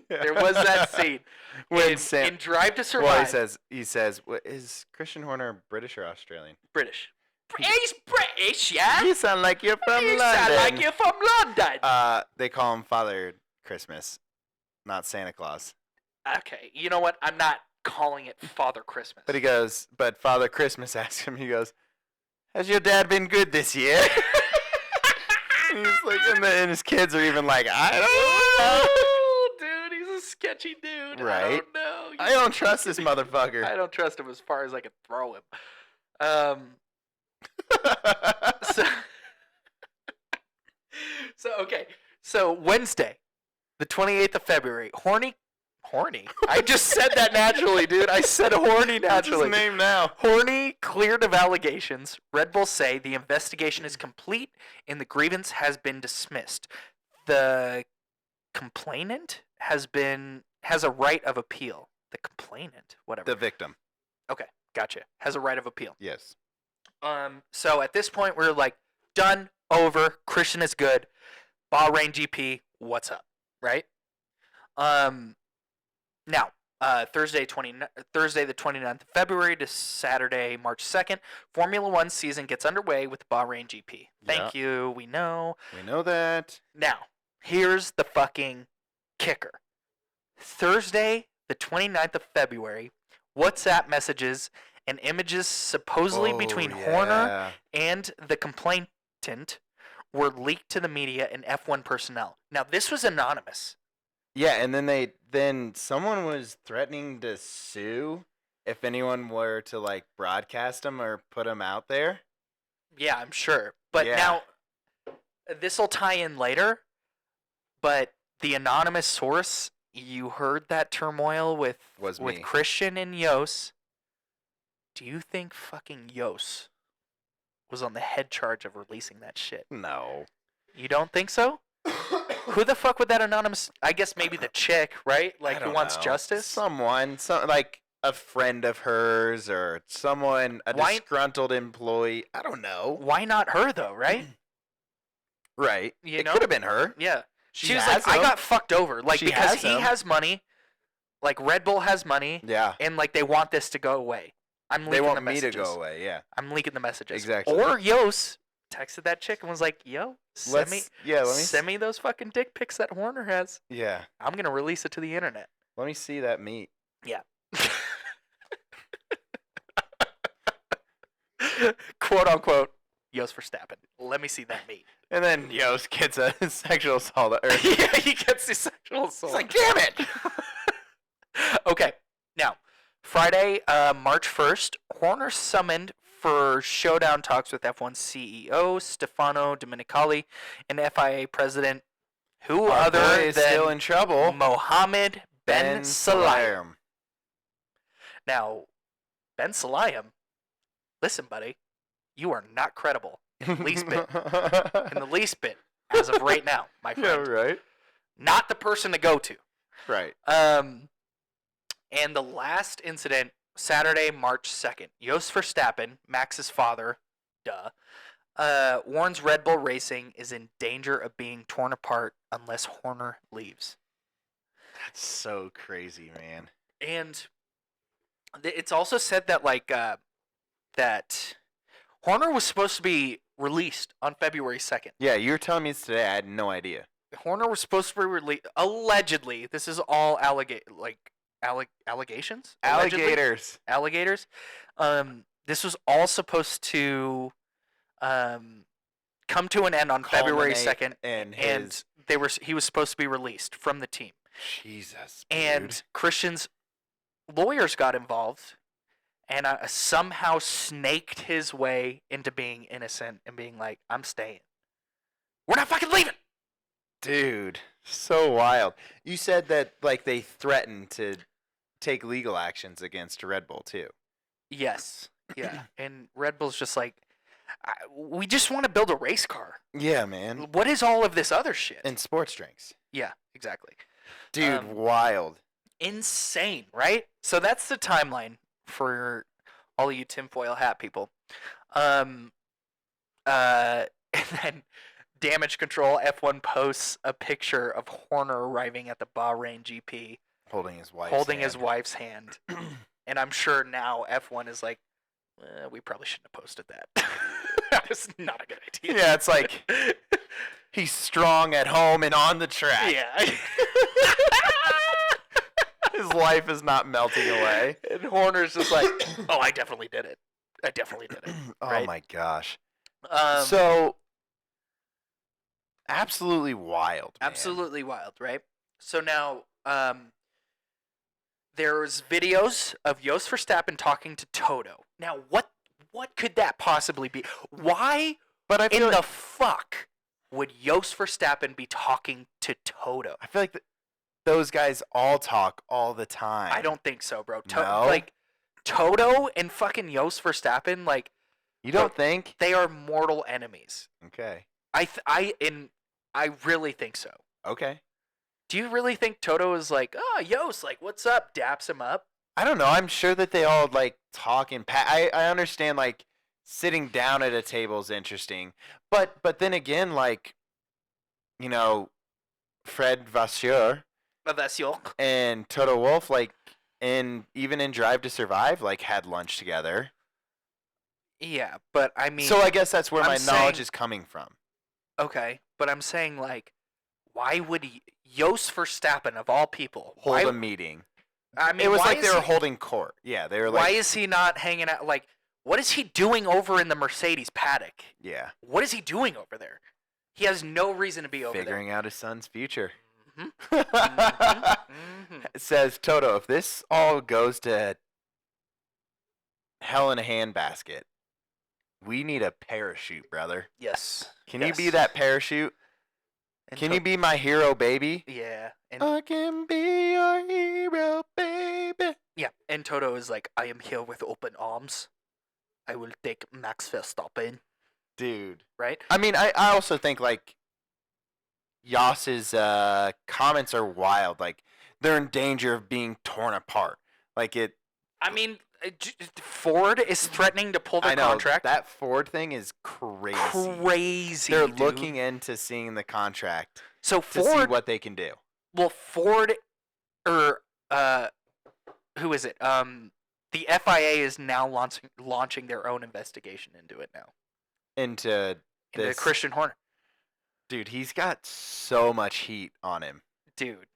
There was that scene When in Drive to Survive. Well, he says, what, is Christian Horner British or Australian? British. He's British, yeah? You sound like you're from You London. sound like you're from London. They call him Father Christmas, not Santa Claus. Okay, you know what? I'm not calling it Father Christmas. But Father Christmas asks him, he goes, has your dad been good this year? And he's like, and his kids are even like, I don't know. Oh, dude, he's a sketchy dude. Right? I don't know. I don't trust this motherfucker. I don't trust him as far as I could throw him. Okay. So Wednesday, the 28th of February, horny. I just said that naturally, dude. I said horny naturally. What's his name now? Horny cleared of allegations. Red Bull say the investigation is complete and the grievance has been dismissed. The complainant has a right of appeal. The complainant, whatever. The victim. Okay, gotcha. Has a right of appeal. Yes. So at this point, we're like, done, over. Christian is good. Bahrain GP, what's up, right? Now, Thursday the 29th of February to Saturday, March 2nd, Formula One season gets underway with Bahrain GP. Thank you. We know. We know that. Now, here's the fucking kicker. Thursday, the 29th of February, WhatsApp messages and images supposedly between Horner and the complainant were leaked to the media and F1 personnel. Now, this was anonymous. Yeah, and then someone was threatening to sue if anyone were to like broadcast them or put them out there. Yeah, I'm sure. But Yeah. now, this will tie in later, but the anonymous source, you heard that turmoil with Me. Christian and Yos. Do you think fucking Yos was on the head charge of releasing that shit? No. You don't think so? Who the fuck would that anonymous? I guess maybe the chick, right? Like I who don't wants know. justice? Someone, like a friend of hers or someone, a Why- disgruntled employee. I don't know. Why not her though, right? Right. You It know? could have been her. Yeah. She She was has like, I them. got fucked over. Like, She because has he them. has money, like Red Bull has money, Yeah. and like they want this to go away. I'm leaking They want the me messages. to go away. Yeah. I'm leaking the messages. Exactly. Or Yos texted that chick and was like, "Yo, Let me. send me those fucking dick pics that Horner has. Yeah. I'm gonna release it to the internet." Let me see that meat. Yeah. Quote unquote, Yos Verstappen. Let me see that meat. And then Yost gets a sexual assault. Or, Yeah, he gets the sexual assault. He's like, damn it. Okay, now, Friday, March 1st, Horner summoned for showdown talks with F1 CEO Stefano Domenicali and FIA president, who Our other boy is than still in trouble. Mohammed Ben Sulayem. Now, Ben Sulayem, listen, buddy, you are not credible in the least bit. In the least bit, as of right now, my Yeah, friend. right. Not the person to go to. Right. And the last incident, Saturday, March 2nd, Jos Verstappen, Max's father, warns Red Bull Racing is in danger of being torn apart unless Horner leaves. That's so crazy, man. And it's also said that that Horner was supposed to be released on February 2nd. Yeah, you were telling me this today. I had no idea. Horner was supposed to be released. Allegedly, this is all allegations. Allegedly? Alligators. This was all supposed to come to an end on February Culminate 2nd, in and his- he was supposed to be released from the team. Jesus. And dude. Christian's lawyers got involved and somehow snaked his way into being innocent and being like, I'm staying. We're not fucking leaving. Dude, so wild. You said that like they threatened to take legal actions against Red Bull too. Yes. Yeah. And Red Bull's just like, we just want to build a race car. Yeah, man. What is all of this other shit? And sports drinks. Yeah, exactly. Dude, wild. Insane, right? So that's the timeline for all of you tinfoil hat people. And then Damage Control F1 posts a picture of Horner arriving at the Bahrain GP, Holding his wife's hand. And I'm sure now F1 is like, we probably shouldn't have posted that. That was not a good idea. Yeah, it's like he's strong at home and on the track. Yeah. His life is not melting away. And Horner's just like, oh, I definitely did it. Oh Right? my gosh. Um, So absolutely wild. Man. Absolutely wild, right? So now, there's videos of Jos Verstappen talking to Toto. Now, what could that possibly be? Why But I feel in like, the fuck would Jos Verstappen be talking to Toto? I feel like those guys all talk all the time. I don't think so, bro. No? Like, Toto and fucking Jos Verstappen, like, You don't think? they are mortal enemies. Okay. I really think so. Okay. Do you really think Toto is like, oh, Jos, like, what's up? Daps him up. I don't know. I'm sure that they all like talk and I understand like sitting down at a table is interesting, but then again, like, you know, Fred Vasseur That's York. and Toto Wolff, like, and even in Drive to Survive, like had lunch together. Yeah, but I mean, So I guess that's where I'm my knowledge saying- is coming from. okay, but I'm saying like, why would Jos Verstappen of all people Hold why, a meeting. I mean, It was why like they is were he- holding court. Yeah, they were Why like, is he not hanging out? Like, what is he doing over in the Mercedes paddock? yeah. What is he doing over there? He has no reason to be over Figuring out his son's future. there. It says, Toto, if this all goes to hell in a handbasket, we need a parachute, brother. Yes. Can you be that parachute? Can you be my hero, baby? Yeah. And I can be your hero, baby. yeah. And Toto is like, I am here with open arms. I will take Max Verstappen. Dude. Right? I mean, I also think, like, Yas's comments are wild. Like, they're in danger of being torn apart. Like, it... I mean, Ford is threatening to pull their I know, contract. that Ford thing is crazy. Crazy. They're dude. looking into seeing the contract So to see Ford, what they can do. well, Ford, or who is it? The FIA is now launching their own investigation into it now. Into this. Christian Horner. Dude, he's got so much heat on him. Dude,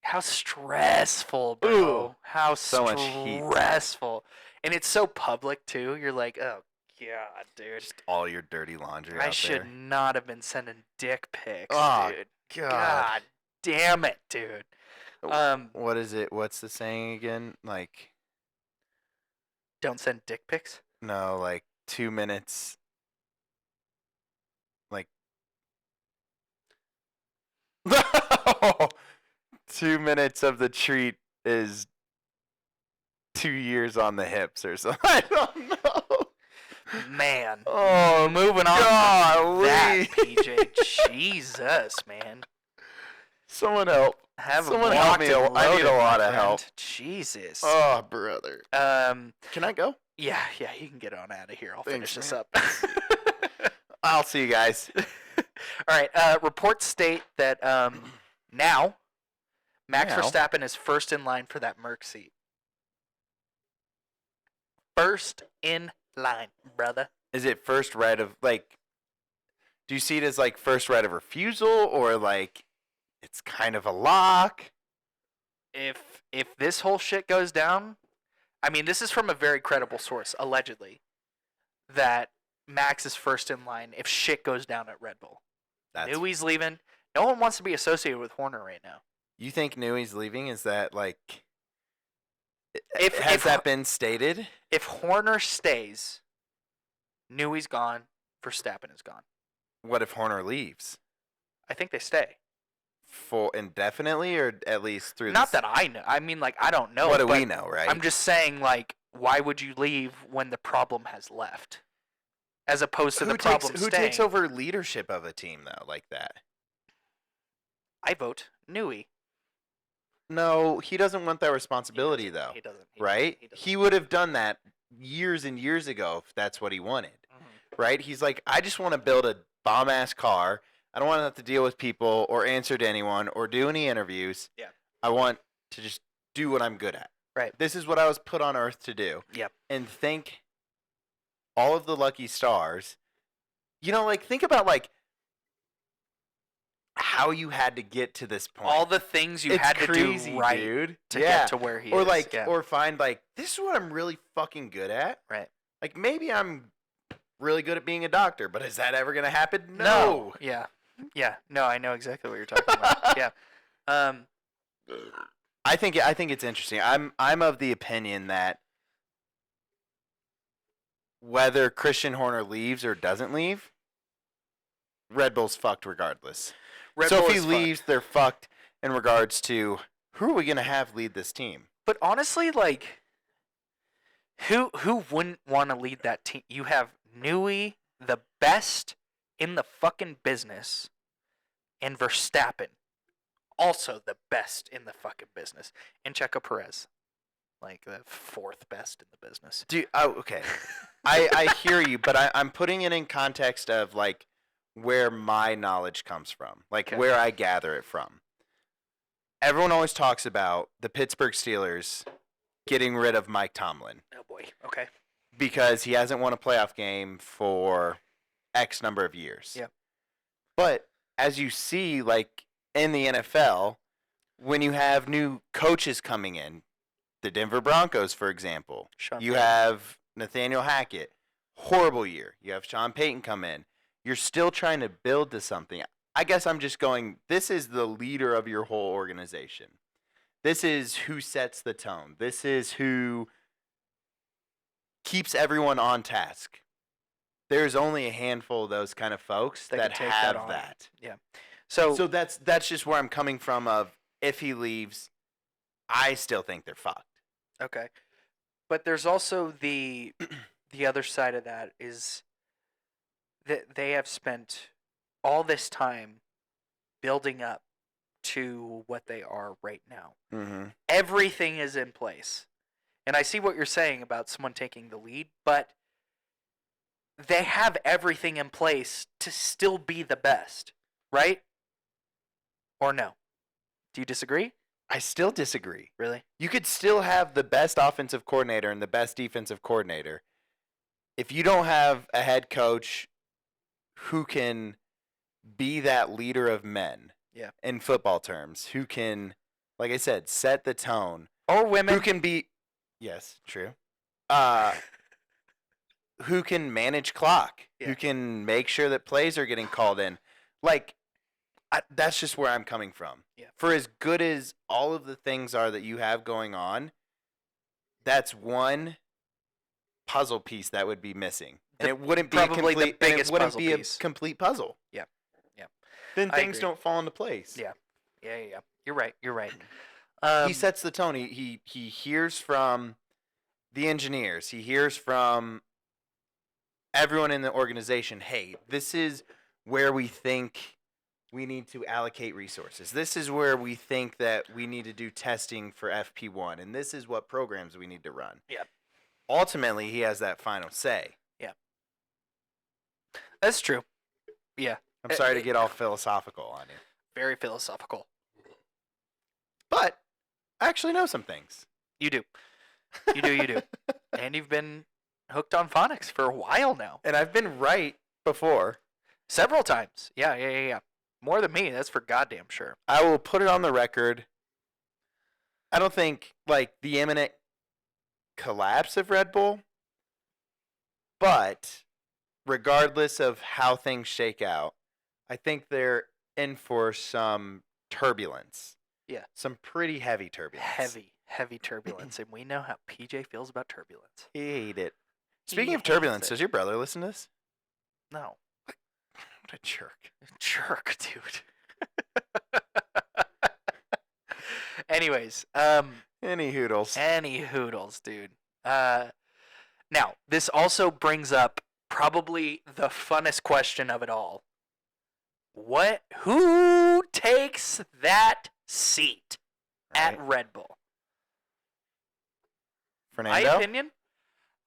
how stressful, bro. Ooh, how so much heat. stressful. And it's so public, too. You're like, oh, God, dude. Just all your dirty laundry I out should there. not have been sending dick pics, Oh, dude. God. God damn it, dude. What is it? What's the saying again? Like, Don't send dick pics? no, like 2 minutes. Like, 2 minutes of the treat is 2 years on the hips or something. I don't know. Man. Oh, Moving on from that, golly. PJ. Jesus, man. Someone help. Have Someone help me. I need a lot of help. Jesus. Oh, brother. Um. Can I go? Yeah. You can get on out of here. I'll Thanks, finish this man. up. I'll see you guys. All right. Reports state that now Max Now? Verstappen is first in line for that Merc seat. First in line, brother. Is it first right of, like, do you see it as, like, first right of refusal, or, like, it's kind of a lock? If this whole shit goes down, I mean, this is from a very credible source, allegedly, that Max is first in line if shit goes down at Red Bull. Newey's leaving. No one wants to be associated with Horner right now. You think Newey's leaving? Is that, like, If that been stated? If Horner stays, Newey's gone, Verstappen is gone. What if Horner leaves? I think they stay. For indefinitely, or at least through Not this? that I know. I mean, like, I don't know. What do but we know, right? I'm just saying, like, why would you leave when the problem has left? As opposed to the problem Who staying. takes over leadership of a team, though, like that? I vote Newey. No, he doesn't want that responsibility, though. He doesn't. Right? He would have done that years and years ago if that's what he wanted. Mm-hmm. Right? He's like, I just want to build a bomb-ass car. I don't want to have to deal with people or answer to anyone or do any interviews. Yeah. I want to just do what I'm good at. Right. This is what I was put on earth to do. Yep. And thank all of the lucky stars. You know, like, think about, like, how you had to get to this point. All the things you It's had to crazy, do right dude. to Yeah. get to where he or is. like, Yeah. or find, like, this is what I'm really fucking good at. Right. Like, maybe I'm really good at being a doctor, but is that ever gonna happen? No. Yeah. Yeah. No, I know exactly what you're talking about. Yeah. I think it's interesting. I'm of the opinion that whether Christian Horner leaves or doesn't leave, Red Bull's fucked regardless. Red so Bull if he is leaves, fucked. they're fucked in regards to who are we gonna have lead this team? But honestly, like, who wouldn't want to lead that team? You have Newey, the best in the fucking business, and Verstappen, also the best in the fucking business, and Checo Perez, like the fourth best in the business. Okay. I hear you, but I'm putting it in context of, like, where my knowledge comes from, like, Okay. where I gather it from. Everyone always talks about the Pittsburgh Steelers getting rid of Mike Tomlin Oh boy. Okay. because he hasn't won a playoff game for X number of years. Yep. But as you see, like, in the NFL, when you have new coaches coming in, the Denver Broncos, for example, Sean you Payton. have Nathaniel Hackett, horrible year. You have Sean Payton come in. You're still trying to build to something. I guess I'm just going, this is the leader of your whole organization. This is who sets the tone. This is who keeps everyone on task. There's only a handful of those kind of folks They that can take have that on. that. Yeah. So So that's just where I'm coming from of if he leaves, I still think they're fucked. okay. But there's also the other side of that is that they have spent all this time building up to what they are right now. Mm-hmm. Everything is in place. And I see what you're saying about someone taking the lead, but they have everything in place to still be the best, right? Or no? Do you disagree? I still disagree. Really? You could still have the best offensive coordinator and the best defensive coordinator. If you don't have a head coach who can be that leader of men, Yeah. in football terms, who can, like I said, set the tone, Or women. who can be, yes, true, who can manage clock, Yeah. who can make sure that plays are getting called in. Like, that's just where I'm coming from. Yeah. For as good as all of the things are that you have going on, that's one puzzle piece that would be missing. And it wouldn't be probably the a complete, biggest it wouldn't puzzle be piece. a complete puzzle. Yeah. Yeah. Then I things agree. don't fall into place. Yeah. Yeah. You're right. He sets the tone. He hears from the engineers. He hears from everyone in the organization. Hey, this is where we think we need to allocate resources. This is where we think that we need to do testing for FP1, and this is what programs we need to run. Yeah. Ultimately, he has that final say. Yeah. That's true. Yeah. I'm sorry to get all philosophical on you, Very philosophical. but I actually know some things. You do. You do. And you've been hooked on phonics for a while now. And I've been right before. Several times. Yeah. More than me, that's for goddamn sure. I will put it on the record. I don't think, like, the imminent collapse of Red Bull, but regardless of how things shake out, I think they're in for some turbulence. Yeah. Some pretty heavy turbulence. Heavy turbulence. And we know how PJ feels about turbulence. He hate it. He Speaking of hates turbulence, it. does your brother listen to this? No. What a jerk. Jerk, dude. Anyways, Any hoodles. any hoodles, dude. Now, this also brings up probably the funnest question of it all. Who takes that seat at Right. Red Bull? Fernando? My opinion,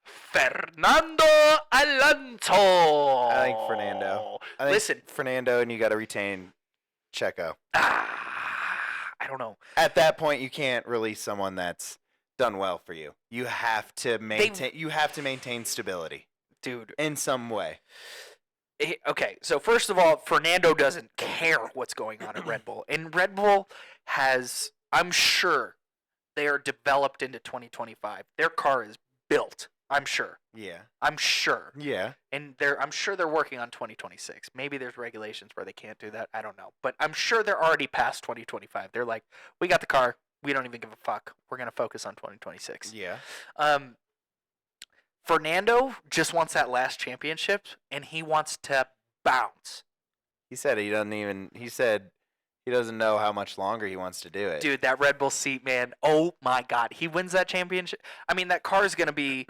Fernando Alonso. I think Fernando. I think Listen. Fernando, and you got to retain Checo. I don't know. At that point, you can't release someone that's done well for you. You have to maintain. You have to maintain stability Dude. in some way. Okay, so first of all, Fernando doesn't care what's going on at Red Bull. And Red Bull has, I'm sure, they are developed into 2025. Their car is built, I'm sure. Yeah. I'm sure. Yeah. And I'm sure they're working on 2026. Maybe there's regulations where they can't do that. I don't know. But I'm sure they're already past 2025. They're like, we got the car. We don't even give a fuck. We're going to focus on 2026. Yeah. Fernando just wants that last championship, and he wants to bounce. He said he doesn't even. He said he doesn't know how much longer he wants to do it. Dude, that Red Bull seat, man. Oh my God, he wins that championship. I mean, that car is gonna be,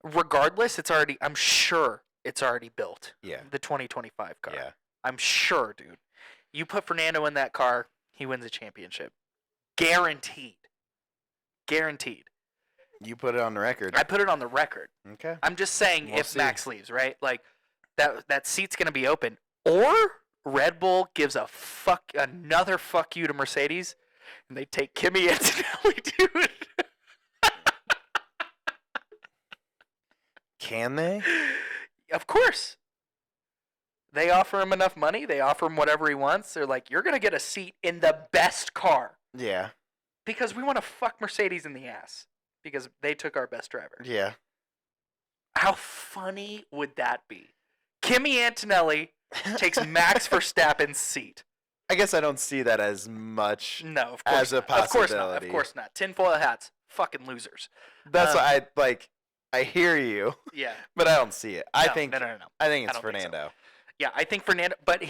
regardless. I'm sure it's already built. Yeah. The 2025 car. Yeah. I'm sure, dude. You put Fernando in that car, he wins a championship. Guaranteed. Guaranteed. You put it on the record. I put it on the record. Okay. I'm just saying, We'll if see. Max leaves, right? Like that seat's gonna be open, or Red Bull gives another fuck you to Mercedes, and they take Kimi Antonelli, dude. Can they? Of course. They offer him enough money. They offer him whatever he wants. They're like, you're gonna get a seat in the best car Yeah. because we want to fuck Mercedes in the ass because they took our best driver. Yeah. How funny would that be? Kimi Antonelli takes Max Verstappen's seat. I guess I don't see that as much No, of course as a not. Of course not. possibility. Of course not. Tinfoil hats. Fucking losers. That's why I like. I hear you, Yeah. but I don't see it. I No, think no. I think I it's don't think so. Fernando. Yeah, I think Fernando. But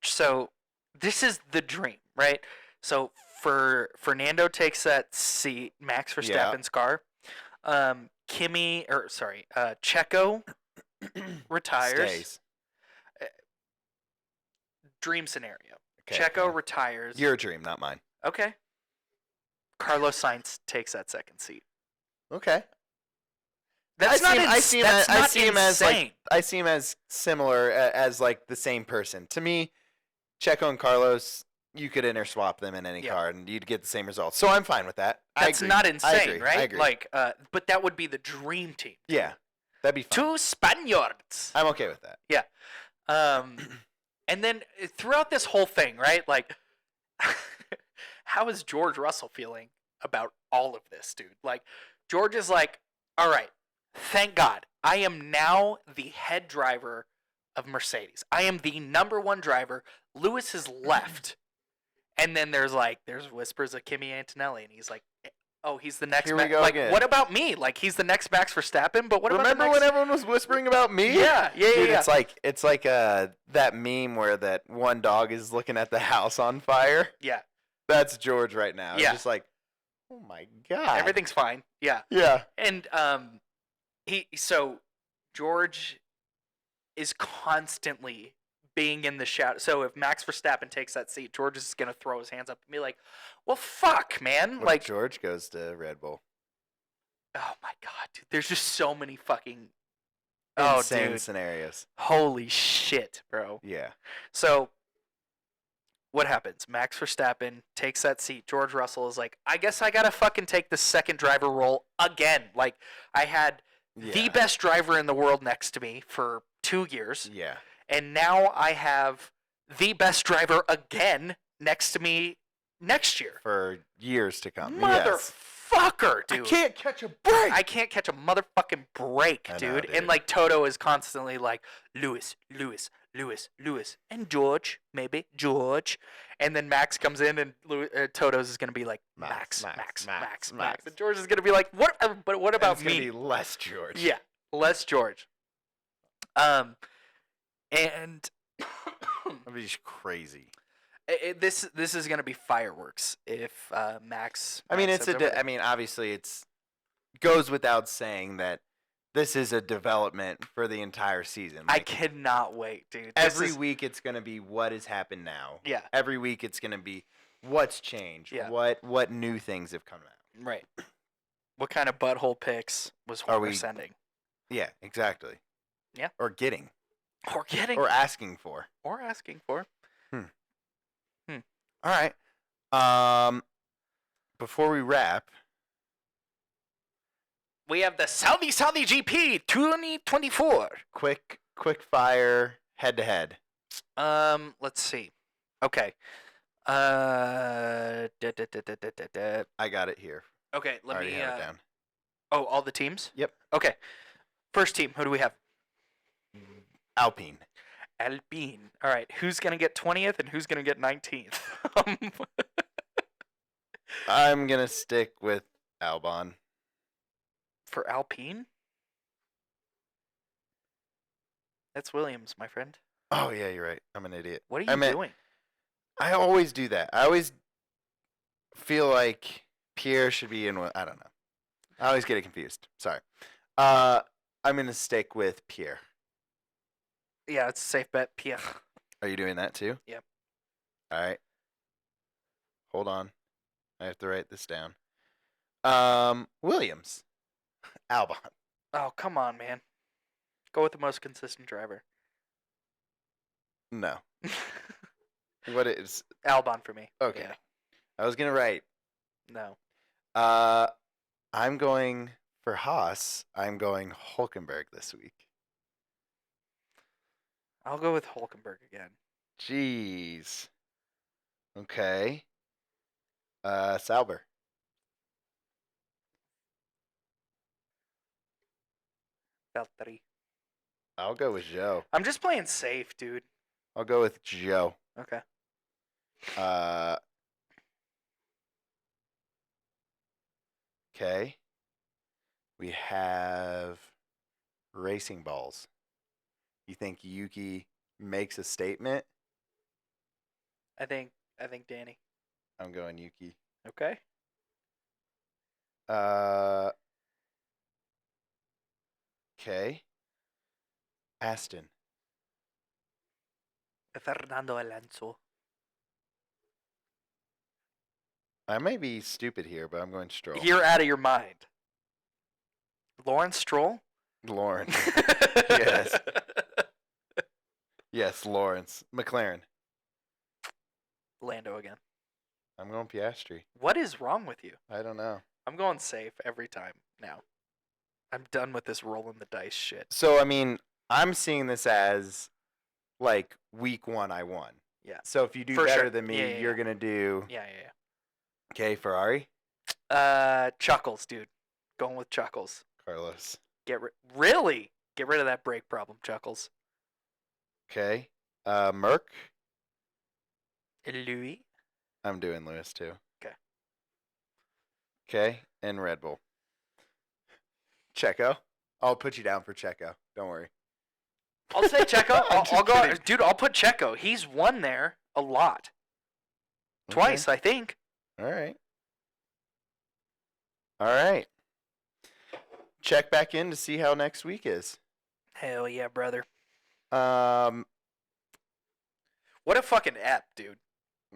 so this is the dream, right? So for Fernando takes that seat, Max Verstappen's car. Checo retires. Stays. Dream scenario. Okay, Checo yeah. retires. Your dream, not mine. Okay. Carlos Sainz takes that second seat. Okay. That's not insane. I see him as similar as like the same person. To me, Checo and Carlos, you could interswap them in any car and you'd get the same results. So I'm fine with that. That's not insane, right? I agree. Like, but that would be the dream team. Yeah, that'd be fun. Two Spaniards. I'm okay with that. Yeah. And then throughout this whole thing, right? Like, how is George Russell feeling about all of this, dude? Like, George is like, all right, thank God, I am now the head driver of Mercedes. I am the number one driver. Lewis has left. And then there's whispers of Kimi Antonelli, and he's like, oh, he's the next. Here we go like, again. what about me? Like, he's the next Max Verstappen. But what Remember about the next? when everyone was whispering about me? Yeah. Dude, it's like that meme where that one dog is looking at the house on fire. Yeah. That's George right now. Yeah. It's just like, oh my god. Everything's fine. Yeah. Yeah. And George is constantly being in the shadow. So if Max Verstappen takes that seat, George is gonna throw his hands up and be like, "Well, fuck, man!" What Like, if George goes to Red Bull. oh my god, dude, there's just so many fucking Insane scenarios. Holy shit, bro. Yeah. So what happens? Max Verstappen takes that seat. George Russell is like, I guess I gotta fucking take the second driver role again. Like, I had the best driver in the world next to me for 2 years. Yeah. And now I have the best driver again next to me next year. For years to come. Motherfucker, dude. I can't catch a break. I can't catch a motherfucking break, I know, dude. dude. And like Toto is constantly like, Lewis, and George, maybe George. And then Max comes in, and Toto's is gonna be like, Max. And George is gonna be like, what? But what about it's me? Gonna be less George. Yeah, less George. And That'd be just crazy. this is gonna be fireworks if Max. I mean, Max heads over there. I mean, obviously, it's goes without saying that this is a development for the entire season. I Like, cannot wait, dude. every week, it's gonna be what has happened now. Yeah. Every week, it's gonna be what's changed. Yeah. What new things have come out. Right. What kind of butthole pics was Horner sending? Yeah, exactly. Yeah. Or getting. Or getting. Or asking for. Or asking for. All right. Before we wrap, We have the Saudi GP 2024. quick fire head to head. Let's see. Okay. I got it here. Okay, let Already me. have it down. Oh, all the teams? Yep. Okay. First team, who do we have? Alpine. Alpine. All right, who's going to get 20th and who's going to get 19th? I'm gonna stick with Albon. For Alpine? That's Williams, my friend. Oh yeah, you're right. I'm an idiot. What are you doing? I always do that. I always feel like Pierre should be in. I don't know. I always get it confused. Sorry. I'm gonna stick with Pierre. Yeah, it's a safe bet. Pierre. Are you doing that too? Yep. All right. Hold on. I have to write this down. Williams. Albon. Oh, come on, man. Go with the most consistent driver. No. What is Albon for me. okay? Yeah. I was gonna write. No. I'm going for Haas. I'm going Hulkenberg this week. I'll go with Hulkenberg again. Jeez. Okay. Sauber. Valtteri. I'll go with Joe. I'm just playing safe, dude. I'll go with Joe. Okay. Okay. We have racing balls. You think Yuki makes a statement? I think Danny. I'm going Yuki. Okay. Okay. Aston. Fernando Alonso. I may be stupid here, but I'm going Stroll. You're out of your mind. Lawrence Stroll? Lawrence. Yes. Yes, Lawrence. McLaren. Lando again. I'm going Piastri. What is wrong with you? I don't know. I'm going safe every time now. I'm done with this rolling the dice shit. So, I mean, I'm seeing this as, like, week 1 I won. Yeah. So if you do For better sure. than me, Yeah. you're going to do... Yeah. Okay, Ferrari. Chuckles, dude. Going with Chuckles. Carlos. Really? Get rid of that brake problem, Chuckles. Okay. Merc. Louis. I'm doing Lewis, too. Okay. Okay, and Red Bull. Checo. I'll put you down for Checo. Don't worry. I'll say Checo. I'll go, kidding. dude. I'll put Checo. He's won there a lot, twice, I think. All right. All right. Check back in to see how next week is. Hell yeah, brother. What a fucking app, dude.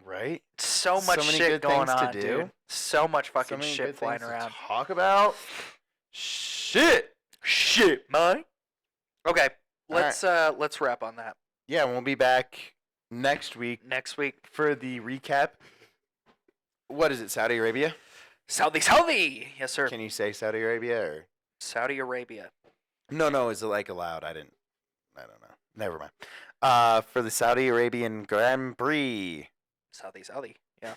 Right? So much many shit good going things to on, do. dude. So much fucking So many shit good flying things to around. talk about. Shit, man. Okay, All let's wrap on that. Yeah, we'll be back next week Next week, for the recap. What is it, Saudi Arabia? Saudi. Yes, sir. Can you say Saudi Arabia or? Saudi Arabia. No, is it like allowed? I don't know. Never mind. For the Saudi Arabian Grand Prix. Saudi. Yeah.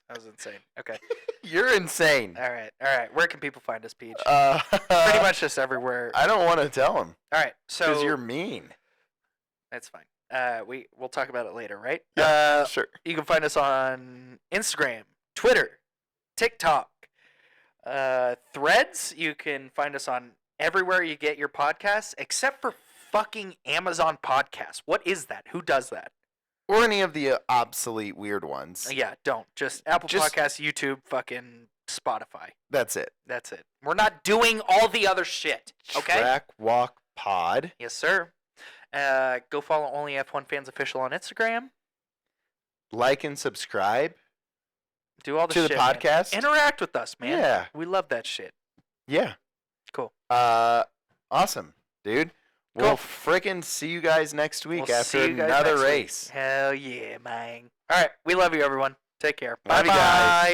That was insane. Okay. You're insane. All right. Where can people find us, Peach? Pretty Pretty much just everywhere. I don't want to tell him All right. So because you're mean. that's fine. We'll talk about it later, right? Sure. You can find us on Instagram, Twitter, TikTok, Threads. You can find us on everywhere you get your podcasts, except for fucking Amazon Podcasts. What is that? Who does that? Or any of the obsolete weird ones. Yeah, don't. Just Apple Podcasts, YouTube, fucking Spotify. That's it. That's it. We're not doing all the other shit. Okay? Track Walk Pod. Yes, sir. Go follow Only F1 Fans Official on Instagram. Like and subscribe Do all the to shit, the man. podcast. Interact with us, man. Yeah. We love that shit. Yeah. Cool. Awesome, dude. Cool. We'll frickin' see you guys next week We'll after see you guys another next week. race. Hell yeah, man. All right. We love you, everyone. Take care. Love you guys. Bye-bye.